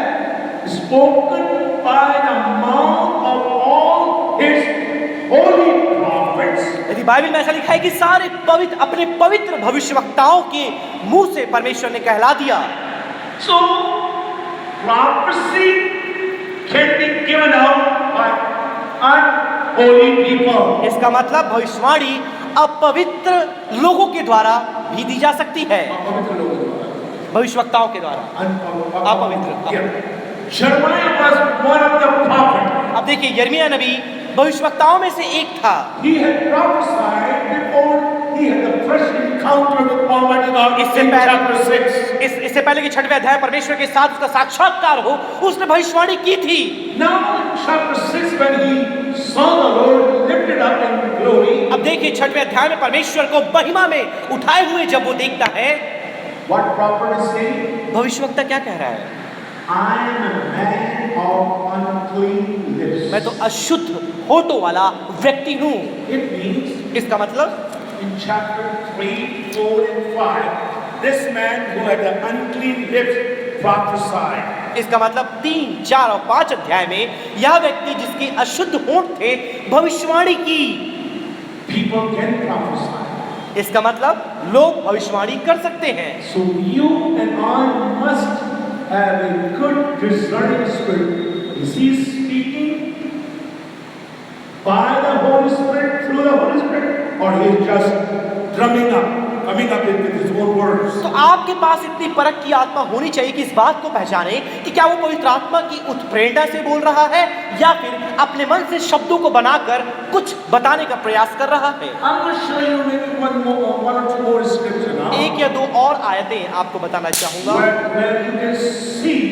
spoken by the mouth of all his holy prophets, यदि बाइबल में ऐसा लिखा है कि सारे पवित्र अपने पवित्र भविष्यवक्ताओं के मुंह से परमेश्वर ने कहला दिया, so prophecy can be given out by unholy people. इसका मतलब भविष्यवाणी अपवित्र लोगों के द्वारा भी दी जा सकती है, पवित्र लोगों द्वारा, भविष्यवक्ताओं के द्वारा। अपवित्र। Jeremiah was one of the prophets. अब देखिए, यिर्मयाह नबी भविष्यवक्ताओं में से एक था। He had prophesied before he had the first encounter with Almighty God in chapter 6. इससे पहले कि 6वें अध्याय परमेश्वर के साथ उसका साक्षात्कार हो, उसने भविष्यवाणी की थी। Now in chapter 6 when he saw the Lord lifted up in glory, अब देखिए 6वें अध्याय में परमेश्वर को महिमा में उठाए हुए जब वो देखता है, what prophet is saying? भविष्यवक्ता क्या कह रहा है? I am a man of unclean lips. मैं तो अशुद्ध होठों वाला व्यक्ति हूँ। It means इसका मतलब in chapter 3, 4 and 5, this man who had the unclean lips prophesied. इसका मतलब 3, 4 और 5 अध्याय में यह व्यक्ति जिसके अशुद्ध होंठ थे भविष्यवाणी की। People can prophesy. इसका मतलब लोग भविष्यवाणी कर सकते हैं। So you and I must have a good discerning spirit. Is he speaking by the Holy Spirit, through the Holy Spirit, or he is just drumming up, coming up with his own words? तो आपके पास इतनी परख की आत्मा होनी चाहिए कि इस बात को पहचाने कि क्या वो पवित्र आत्मा की उत्प्रेरणा से बोल रहा है या फिर अपने मन से शब्दों को बनाकर कुछ बताने का प्रयास कर रहा है। I'm going to show you maybe one or two more scripture now, एक या दो और आयतें आपको बताना चाहूंगा, where you can see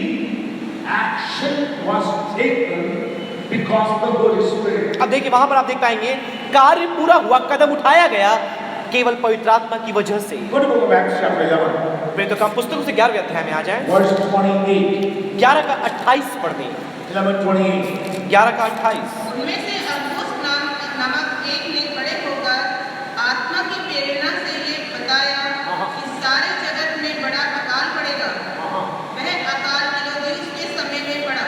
action was taken because of the Holy Spirit. अब देखिए वहां पर आप देख पाएंगे कार्य पूरा हुआ, कदम उठाया गया केवल पवित्र आत्मा की वजह से। Go to the book of Acts chapter 11, वे तो काम पुस्तकों से 11वें अध्याय में आ जाए, verse 28. 11 का 28 पढ़ दें। 11:28. 11 का 28। उनमें से अगबुस नामक एक ने खड़े होकर आत्मा की प्रेरणा से ये बताया कि सारे जगत में बड़ा अकाल पड़ेगा। वह अकाल क्लौदियुस के समय में पड़ा।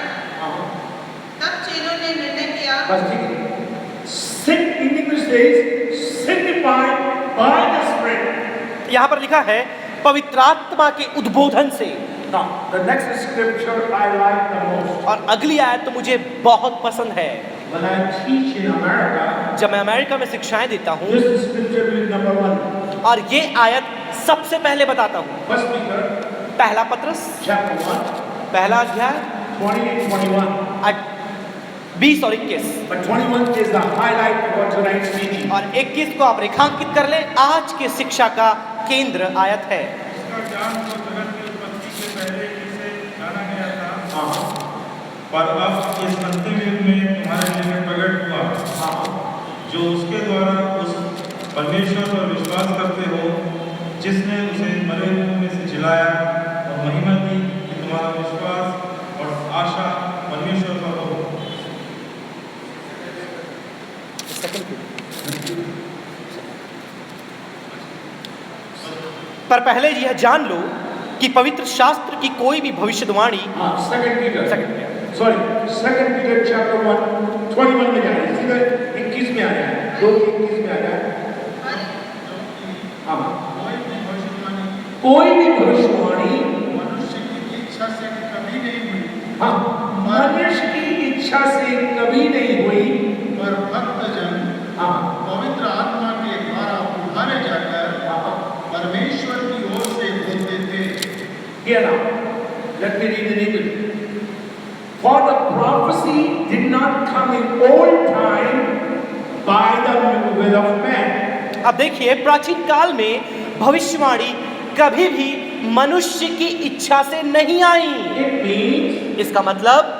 तब चेलों ने निर्णय किया, बस ठीक है। Sin in English says signified by the Spirit. यहाँ पर लिखा है पवित्र आत्मा के उद्बोधन से। Now, the next scripture I like the most. और अगली आयत तो मुझे बहुत पसंद है। When I teach in America, जब मैं अमेरिका में शिक्षाएं देता हूँ this scripture will be number 1. और ये आयत सबसे पहले बताता हूँ। First Peter पहला पत्रस chapter 1, पहला अध्याय 20 and 21. 20 और 21, But 21 is the highlight of tonight's meeting. और 21 को आप रेखांकित कर लें, आज के शिक्षा का केंद्र आयत है। इसका ज्ञान तो जगत की उत्पत्ति से पहले ही से जाना गया था, पर अब इस अंतिम युग में तुम्हारे लिए प्रकट हुआ, जो उसके द्वारा उस परमेश्वर पर विश्वास करते हो, जिसने उसे मरे हुओं में से जिलाया और महिमा दी कि तुम्हारा विश्वास और आशा परमेश्वर पर हो। पर पहले यह जान लो कि पवित्र शास्त्र की कोई भी भविष्यवाणी Second Peter. Second Sorry, Second Peter chapter 1, 21 में जाए। इधर 21 में आ जाए। 2:21 में आ जाए। हाँ। कोई भी भविष्यवाणी मनुष्य की इच्छा से कभी नहीं हुई, हाँ, मनुष्य की इच्छा से कभी नहीं हुई, पर भक्तजन हाँ, पवित्र आत्मा के द्वारा उभारे जाकर परमेश्वर की ओर से बोलते थे। Here now, let me read in English. For the prophecy did not come in old time by the will of man. अब देखिए प्राचीन काल में भविष्यवाणी कभी भी मनुष्य की इच्छा से नहीं आई। It means इसका मतलब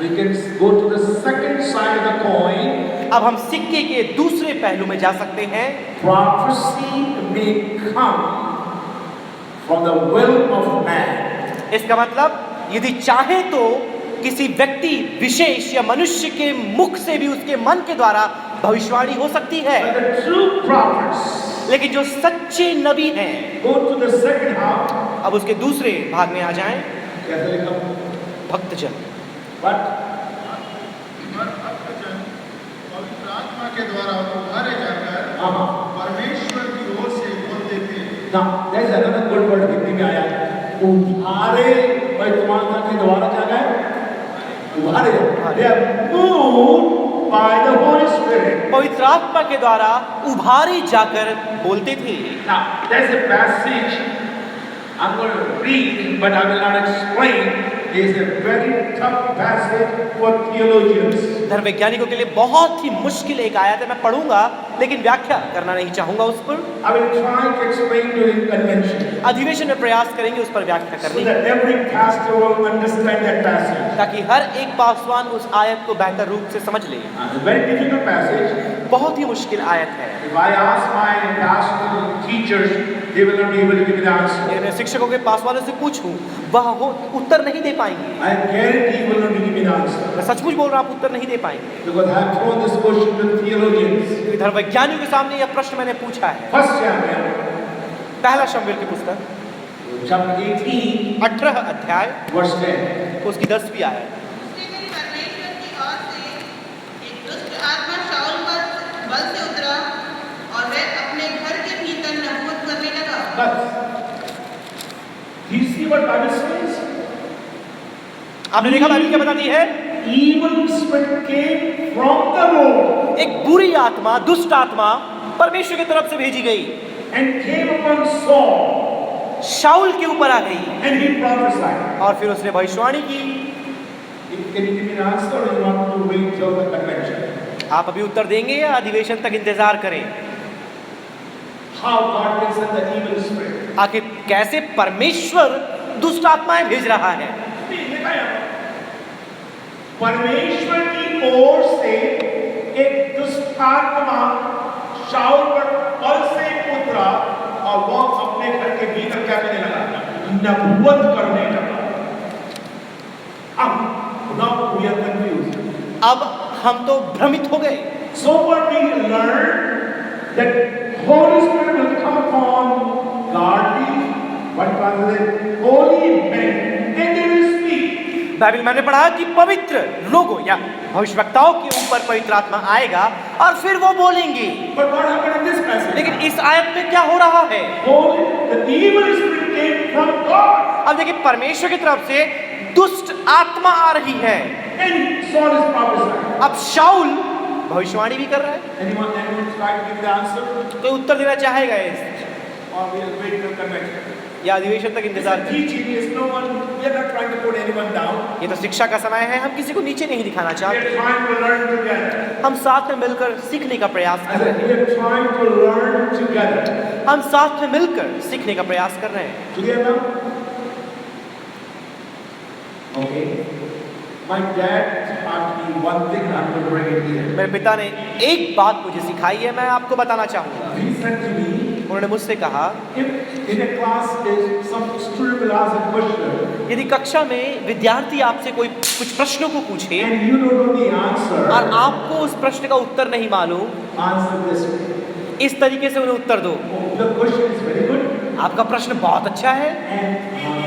we can go to the second side of the coin. अब हम सिक्के के दूसरे पहलू में जा सकते हैं। Prophecy may come from the will of man. इसका मतलब यदि चाहे तो किसी व्यक्ति विशेष या मनुष्य के मुख से भी उसके मन के द्वारा भविष्यवाणी हो सकती है, But the true prophets लेकिन जो सच्चे नबी हैं go to the second half. अब उसके दूसरे भाग में आ जाएं, कैसे लिखा? भक्तजन। But पर भक्तजन पवित्र आत्मा के द्वारा उभारे जाकर परमेश्वर की ओर से बोलते थे। now there's another good word Hindi में आया है। उभारे पवित्र आत्मा के द्वारा क्या गए? उभारे। They are moved by the Holy Spirit. पवित्र आत्मा के द्वारा उभारे जाकर बोलते थे। Now there's a passage I'm going to read, but I will not explain. It's a very tough passage for theologians. धर्मवैज्ञानिकों के लिए बहुत ही मुश्किल एक आयत है, मैं पढ़ूंगा लेकिन व्याख्या करना नहीं चाहूंगा उस पर। I will try to explain during convention अधिवेशन में प्रयास करेंगे उस पर व्याख्या so करने that every pastor will understand that passage. ताकि हर एक पासवान उस आयत को बेहतर रूप से समझ ले। It's a very difficult passage. बहुत ही मुश्किल आयत है। If I ask my pastoral teachers, they will not be able to give me the answer. यदि मैं शिक्षकों के पासवानों से पूछूं वह उत्तर नहीं दे पाएंगे। I guarantee you will not give me the answer. मैं सचमुच बोल रहा हूं, आप उत्तर नहीं दे पाएंगे। Because I have thrown this question to theologians. क्योंकि धर्मवैज्ञानियों के सामने यह प्रश्न मैंने पूछा है। First Samuel, पहला शमूएल की पुस्तक chapter 18, 18 अध्याय verse 10. उसकी 10वीं आयत। उसके दिन परमेश्वर की ओर से एक दुष्ट आत्मा शाऊल पर बल से उतरा और वह अपने घर के भीतर नबूवत करने लगा। But, do you see what Bible says? आपने देखा बाइबल क्या बताती है? Evil spirit came from the Lord एक बुरी आत्मा, दुष्ट आत्मा परमेश्वर की तरफ से भेजी गई, and came upon Saul, शाऊल के ऊपर आ गई and he prophesied. और फिर उसने भविष्यवाणी की। Can you give me an answer, or you want to wait till the convention? आप अभी उत्तर देंगे या अधिवेशन तक इंतजार करें? How God can send the evil spirit? आखिर कैसे परमेश्वर दुष्ट आत्माएं भेज रहा है? परमेश्वर की ओर से एक दुष्ट आत्मा शाऊल पर बल से उतरा और वह अपने घर के भीतर क्या करने लगा? नबूवत करने लगा। अब now we are confused. अब हम तो भ्रमित हो गए। So what we learn that Holy Spirit will come upon godly, what was it? Holy men, and they will speak. Bible में हमने पढ़ा कि पवित्र लोगों या भविष्यवक्ताओं के ऊपर पवित्र आत्मा आएगा और फिर वो बोलेंगे। But what happened in this passage? लेकिन इस आयत में क्या हो रहा है? The evil spirit came from God. अब देखिए परमेश्वर की तरफ से दुष्ट आत्मा आ रही है। And Saul is prophesying. अब शाऊल भविष्यवाणी भी कर रहा है। Anyone try to give the answer? कोई उत्तर देना चाहेगा इस Or we'll wait till convention. या अधिवेशन तक This इंतजार is करें? teaching is no one, we are not trying to put anyone down. ये तो शिक्षा का समय है, हम किसी को नीचे नहीं दिखाना We चाहते। are trying to learn together. हम साथ में मिलकर सीखने का प्रयास कर I रहे said, हैं। we are trying to learn together. हम साथ में मिलकर सीखने का प्रयास कर रहे हैं। Together? Okay. My dad taught me one thing, I'm going to bring it here. मेरे पिता ने एक बात मुझे सिखाई है, मैं आपको बताना चाहूँगा। He said to me, उन्होंने मुझसे कहा, if in a class is some student will ask a question यदि कक्षा में विद्यार्थी आपसे कोई कुछ प्रश्नों को पूछे and you don't know the answer, और आपको उस प्रश्न का उत्तर नहीं मालूम, answer this way. इस तरीके से उन्हें उत्तर दो। The question is very good आपका प्रश्न बहुत अच्छा है, and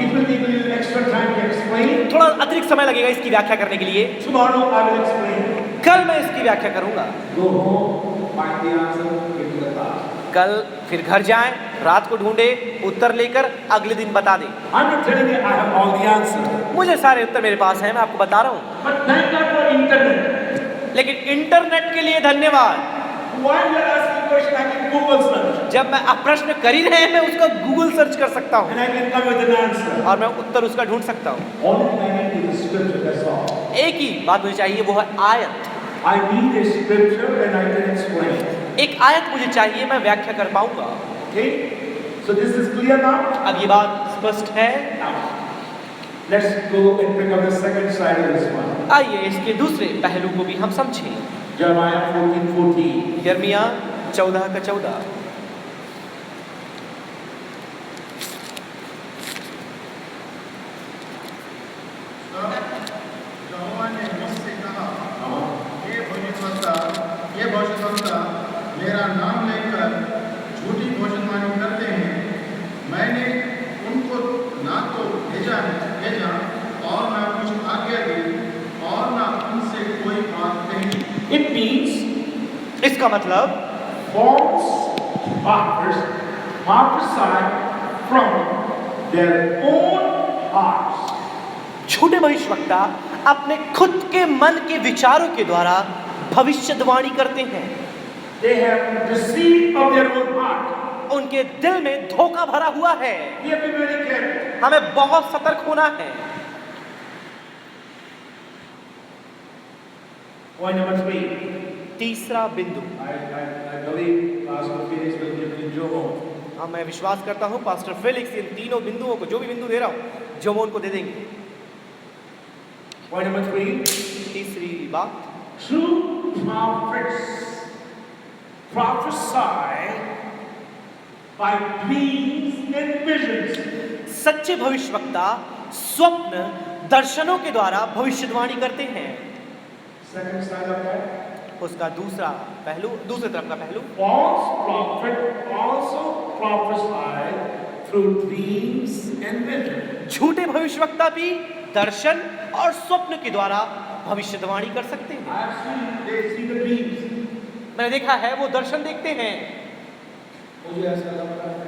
it will take a little extra time to explain. थोड़ा अतिरिक्त समय लगेगा इसकी व्याख्या करने के लिए। Tomorrow I will explain. कल मैं इसकी व्याख्या करूंगा। Go home, find the answer, give to the class. कल फिर घर जाएं, रात को ढूंढे, उत्तर लेकर अगले दिन बता दें। I'm not telling you I have all the answers. मुझे सारे उत्तर मेरे पास हैं, मैं आपको बता रहा हूँ। But thank God for internet. लेकिन इंटरनेट के लिए धन्यवाद। While you are asking question, I can Google search जब मैं आप प्रश्न कर ही रहे हैं, मैं उसका गूगल सर्च कर सकता हूँ and I can come with an answer. और मैं उत्तर उसका ढूंढ सकता हूँ। Only thing I need is a scripture, that's all. एक ही बात मुझे चाहिए, वो है आयत। I need a scripture and I can explain. एक आयत मुझे चाहिए, मैं व्याख्या कर पाऊंगा। Okay? So this is clear now? अब ये बात स्पष्ट है। Now, let's go and pick up the second side of this one. आइए इसके दूसरे पहलू को भी हम समझें। Jeremiah 14:14. यिर्मयाह 14:14। यहोवा ने मुझसे कहा, ये भविष्यवक्ता मेरा नाम लेकर झूठी भविष्यवाणी करते हैं। मैंने उनको ना तो भेजा और ना कुछ आज्ञा दी और ना उनसे कोई बात कही। It means इसका मतलब false prophets prophesy from their own hearts. झूठे भविष्यवक्ता अपने खुद के मन के विचारों के द्वारा भविष्यवाणी करते हैं। They have deceived of their own heart. उनके दिल में धोखा भरा हुआ है। We have to be very careful. हमें बहुत सतर्क होना है। Point number 3. तीसरा बिंदु, I believe Pastor Felix will give you Jomo. हाँ मैं विश्वास करता हूँ पास्टर फेलिक्स इन तीनों बिंदुओं को, जो भी बिंदु दे रहा हूँ, जोमोन को दे देंगे। Point number 3. तीसरी बात, True prophets prophesy by dreams and visions. सच्चे भविष्यवक्ता स्वप्न दर्शनों के द्वारा भविष्यवाणी करते हैं। Second side of that. उसका दूसरा पहलू, दूसरी तरफ का पहलू, False prophet also prophesy through dreams and visions. झूठे भविष्यवक्ता भी दर्शन और स्वप्न के द्वारा भविष्यवाणी कर सकते हैं। I have seen they see the dreams. मैंने देखा है वो दर्शन देखते हैं। मुझे ऐसा लगता है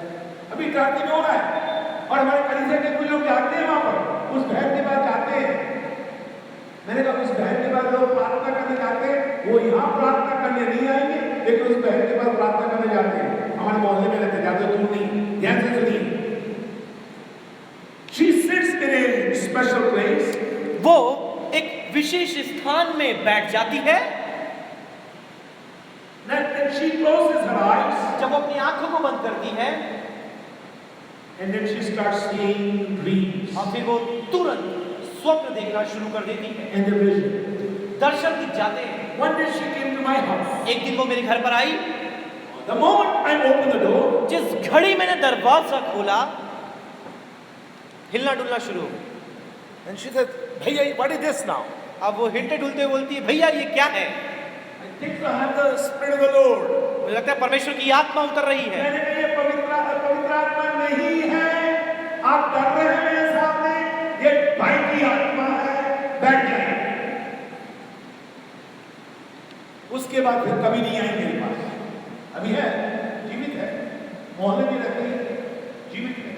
अभी कार्तिक में हो रहा है और हमारे कलीसिया के कुछ लोग जाते हैं वहां पर, उस बहन के पास जाते हैं। मैंने कहा उस बहन के पास लोग प्रार्थना करने जाते हैं, वो यहाँ प्रार्थना करने नहीं आएंगे, लेकिन उस बहन के पास प्रार्थना करने जाते हैं। हमारे मोहल्ले में रहते, ज्यादा दूर नहीं, ध्यान से सुनिए। She sits in a special place. वो एक विशेष स्थान में बैठ जाती है। Then she closes her eyes जब वो अपनी आंखों को बंद करती है and then she starts seeing dreams. और फिर वो तुरंत स्वप्न देखना शुरू कर देती है, in the vision. दर्शन दिख जाते हैं। One day she came to my house. एक दिन वो मेरे घर पर आई। The moment I opened the door, जिस घड़ी मैंने दरवाजा खोला, हिलना डुलना शुरू हो गया। and she said, "Bhaiya, what is this now?" अब वो हिलते डुलते हुए बोलती है, भैया ये क्या है? I think I have the Spirit of the Lord. मुझे लगता है परमेश्वर की आत्मा उतर रही है। मैंने कहा, ये पवित्र आत्मा नहीं है, आप डर रहे हैं मेरे सामने, ये भाई की आत्मा है, बैठ जाइए। उसके बाद फिर कभी नहीं आई मेरे पास। अभी है, जीवित है, मोहल्ले में रहती है, जीवित है।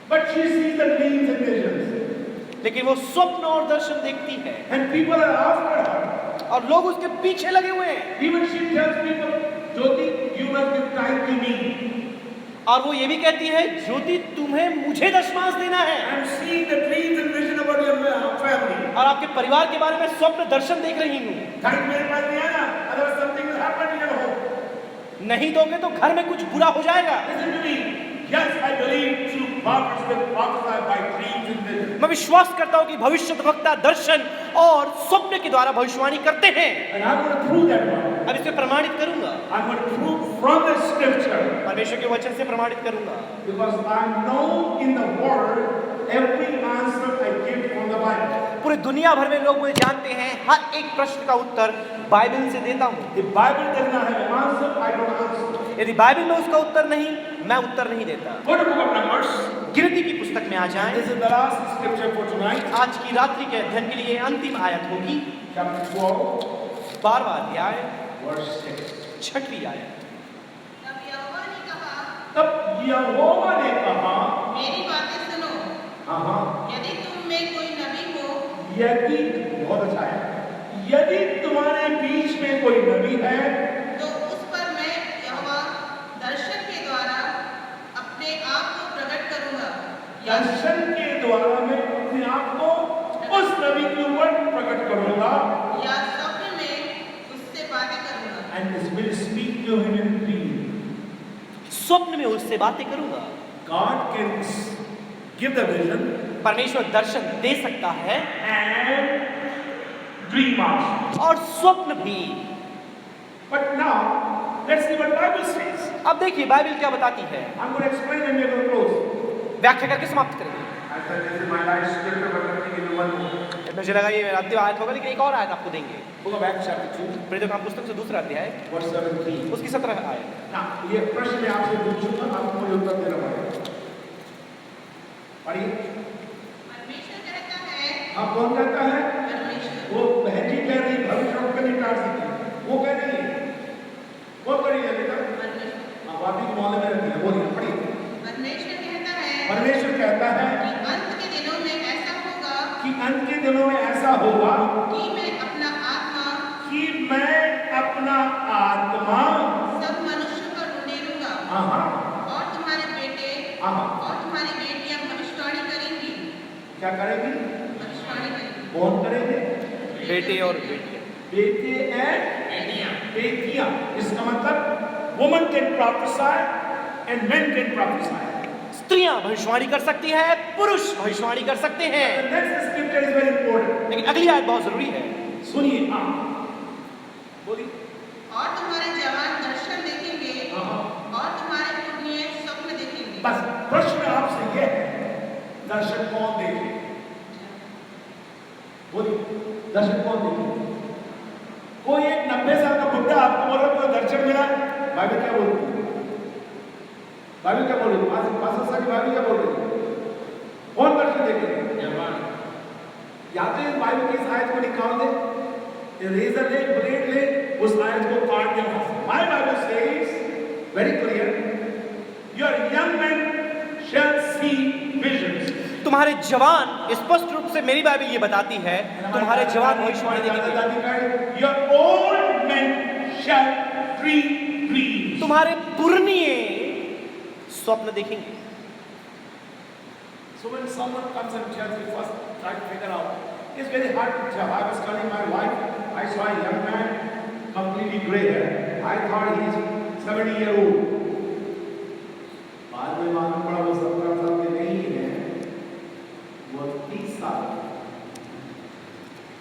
But she sees the dreams and visions. लेकिन वो स्वप्न और दर्शन देखती है And people are after her. और लोग उसके पीछे लगे हुए हैं। Even she tells people, Jyoti, you must give tithe to me. और वो ये भी कहती है, ज्योति तुम्हें मुझे दशमांश देना है। I'm seeing the dreams and vision about your family. और आपके परिवार के बारे में स्वप्न दर्शन देख रही हूँ। Tithe मेरे पास नहीं आना, otherwise something will happen in your home. नहीं दोगे तो घर में कुछ बुरा हो जाएगा। Listen to me. Yes, I believe true prophets will prophesy by dreams and visions. मैं विश्वास करता हूँ कि भविष्यद्वक्ता दर्शन और स्वप्न के द्वारा भविष्यवाणी करते हैं। And I'm going to prove that one. अब इसे प्रमाणित करूंगा, I'm going to prove from the scripture. परमेश्वर के वचन से प्रमाणित करूंगा, Because I know in the world every answer I give from the Bible. पूरी दुनिया भर में लोग मुझे जानते हैं, हर एक प्रश्न का उत्तर बाइबल से देता हूँ। If Bible does not have an answer, I don't answer. यदि बाइबल में उसका उत्तर नहीं, मैं उत्तर नहीं देता। Go to book of Numbers. गिनती की पुस्तक में आ जाएं। This is the last scripture for tonight. आज की रात्रि के अध्ययन के लिए अंतिम आयत होगी Chapter 12, 12वां अध्याय verse 6. 6वीं आयत। तब यहोवा ने कहा, तब यहोवा ने कहा, मेरी बातें सुनो। हाँ, यदि तुम में कोई नबी हो यदि, बहुत अच्छा है, यदि तुम्हारे बीच में कोई नबी है, तो उस पर मैं यहोवा दर्शन के द्वारा अपने आप को प्रकट करूंगा या दर्शन के द्वारा मैं अपने आप को उस नबी के ऊपर प्रकट करूंगा, स्वप्न में उससे बातें करूंगा। and will speak to him in dream. स्वप्न में उससे बातें करूंगा। God can give the vision परमेश्वर दर्शन दे सकता है and dream also. और स्वप्न भी। But now, let's see what Bible says. अब देखिए बाइबल क्या बताती है। I'm going to explain and we're going to close. व्याख्या करके समाप्त करेंगे। I said this is my last scripture, but I'm going to give you one more. मुझे लगा ये अंतिम आयत होगा, लेकिन एक और आयत आपको देंगे। Book of Acts chapter 2, प्रेरितों का पुस्तक से दूसरा अध्याय verse 17. उसकी 17 आयत। Now, ये प्रश्न मैं आपसे पूछूंगा, आपको मुझे उत्तर देना पड़ेगा। पढ़िए। परमेश्वर कहता है, आप कौन कहता है? परमेश्वर वो बहन जी कह रही, भविष्यवक्ता नहीं टाल सकती। वो कह रही है। कौन कह रही है बेटा? परमेश्वर आप वापी के मोहल्ले में रहती है, बोलिए, पढ़िए। परमेश्वर कहता है परमेश्वर कहता है कि अंत के दिनों में ऐसा होगा कि अंत के दिनों में ऐसा होगा कि मैं अपना आत्मा सब मनुष्य पर उड़ेलूंगा और तुम्हारे बेटे और तुम्हारी बेटियां भविष्यवाणी करेंगी। क्या करेंगी? भविष्यवाणी करेंगी। कौन करेंगे? बेटे और बेटियां। बेटे एंड बेटियां। इसका मतलब woman can prophesy and men can prophesy. स्त्रियां भविष्यवाणी कर सकती है, पुरुष भविष्यवाणी कर सकते हैं। Next scripture is very important. लेकिन अगली आयत बहुत जरूरी है, सुनिए। बोलिए। और तुम्हारे जवान दर्शन देखेंगे और तुम्हारे पुण्य स्वप्न देखेंगे। बस प्रश्न आपसे यह है, दर्शन कौन देखे? बोलिए, दर्शन कौन देखे? कोई एक 90 साल का बुढ़ा आपको बोल रहा है दर्शन मिला, बाइबल क्या बोलती है? बाइबल क्या बोल रही है? 5 साल की बाइबल क्या बोल रही है? कौन दर्शन देखेंगे? या तो इस बाइबल की इस आयत को निकाल दे, रेजर ले, ब्लेड ले, उस आयत को काट दे। My Bible says very clear, your young man shall see visions. तुम्हारे जवान, स्पष्ट रूप से मेरी बाइबल ये बताती है, तुम्हारे जवान भविष्यवाणी देखेंगे। Your old man shall dream dreams. तुम्हारे पुरनिये स्वप्न देखेंगे। So when someone comes and tells me, first try to figure out, it's very hard to tell. I was telling my wife, I saw a young man, completely gray hair. I thought he's 70-year-old. बाद में मालूम पड़ा वो 17 साल के नहीं है, वो 30 साल।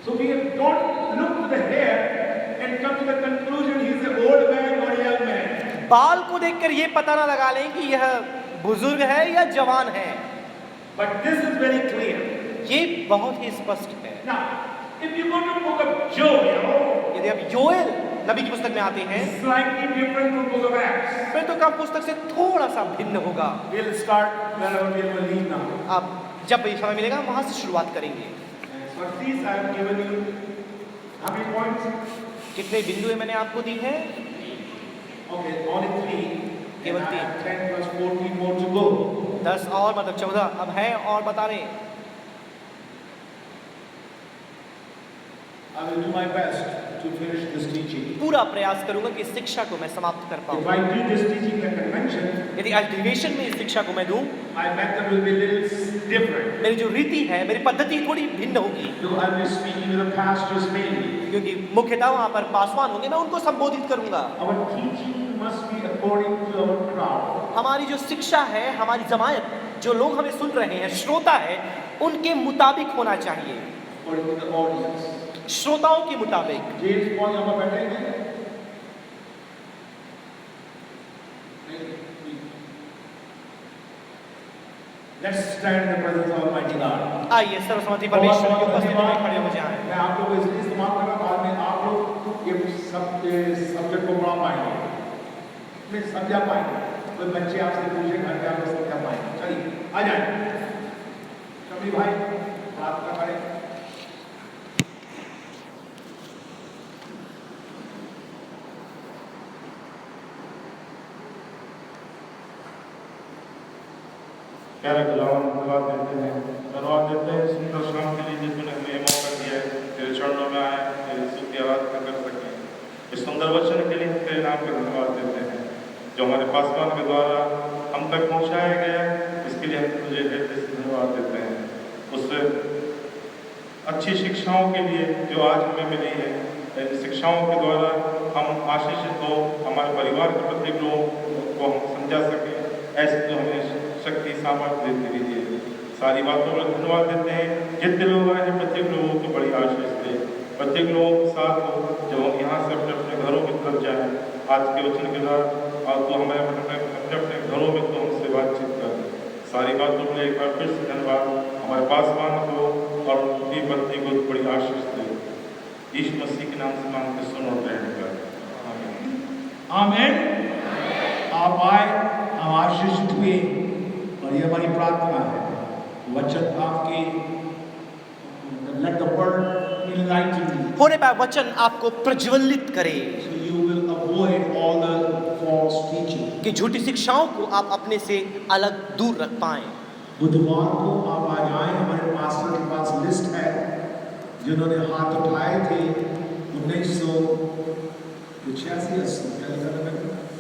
So we don't look to the hair and come to the conclusion he is an old man or a young man. बाल को देखकर ये पता ना लगा लें कि यह बुजुर्ग है या जवान है। But this is very clear. ये बहुत ही स्पष्ट है। Now, if you go to the book of Joel, यदि आप योएल नबी की पुस्तक में आते हैं, slightly different from book of Acts. फिर तो काम पुस्तक से थोड़ा सा भिन्न होगा। We'll start wherever we will leave now. आप जब भी समय मिलेगा वहां से शुरुआत करेंगे। For these I have given you how many points? कितने बिंदुएं मैंने आपको दी है? Okay, only 3. केवल And I 3। have 10 plus 14 more to go. 10 और मतलब 14 अब है और बता रहे हैं। I will do my best to finish this teaching. पूरा प्रयास करूंगा कि इस शिक्षा को मैं समाप्त कर If पाऊं। I do this teaching in a convention, यदि अधिवेशन में इस शिक्षा को मैं दूं, my method will be a little different. मेरी जो रीति है, मेरी पद्धति थोड़ी भिन्न होगी, So I will be speaking to the pastors mainly. क्योंकि मुख्यतः वहां पर पासवान होंगे, मैं उनको संबोधित करूंगा। Our teaching must be according to our crowd. हमारी जो शिक्षा है, हमारी जमायत, जो लोग हमें सुन रहे हैं, श्रोता है, उनके मुताबिक होना चाहिए, According to the audience. श्रोताओं के मुताबिक। जेम्स पॉल यहाँ पर बैठे हैं? Let's stand in the presence of Almighty God. आइए सर्वसम्मति परमेश्वर की उपस्थिति में खड़े हो जाएं। मैं आप लोगों को इसलिए इस्तेमाल कर रहा हूँ, बाद में आप लोग ये सब्जेक्ट को पढ़ा पाएंगे, मैं समझा पाएंगे। कोई बच्चे आपसे पूछे घर पे आप लोग समझा पाएंगे। चलिए आ जाए कभी भाई प्रार्थना करें। प्यारे खुदावन धन्यवाद देते हैं, धन्यवाद देते हैं सुंदर शाम के लिए जिसने हमें ये मौका दिया है तेरे चरणों में आए, तेरी स्तुति आराधना कर सकें। इस सुंदर वचन के लिए तेरे नाम पे धन्यवाद देते हैं जो हमारे पासवान के द्वारा हम तक पहुंचाया गया, इसके लिए हम तुझे हृदय से धन्यवाद देते हैं। उस अच्छी शिक्षाओं के लिए जो आज हमें मिली है, इन शिक्षाओं के द्वारा हम आशीषित हो, हमारे परिवार के प्रत्येक लोगों को हम समझा सकें, ऐसे तो हमें शक्ति सामर्थ्य देते रहिए। सारी बातों में धन्यवाद देते हैं। जितने लोग आए हैं प्रत्येक लोगों को बड़ी आशीष दे, प्रत्येक लोगों के साथ हो, जब हम यहाँ से अपने अपने घरों की तरफ जाएं आज के वचन के साथ, और तो हमें अपने अपने घरों में तो हमसे बातचीत कर। सारी बातों में एक बार फिर से धन्यवाद हमारे पासवान को और उनकी पत्नी को बड़ी आशीष दे। यीशु मसीह के नाम से मांगते सुनो और ग्रहण कर। आमीन। आप आए, हम आशीषित हुए और ये हमारी प्रार्थना है। वचन आपकी let the word enlighten you. होने पर वचन आपको प्रज्वलित करे, So you will avoid all the false teaching. कि झूठी शिक्षाओं को आप अपने से अलग दूर रख पाएं। बुधवार को आप आ जाएं, हमारे पास्टर के पास लिस्ट है जिन्होंने हाथ उठाए थे 1986 क्या लिखा था मैंने?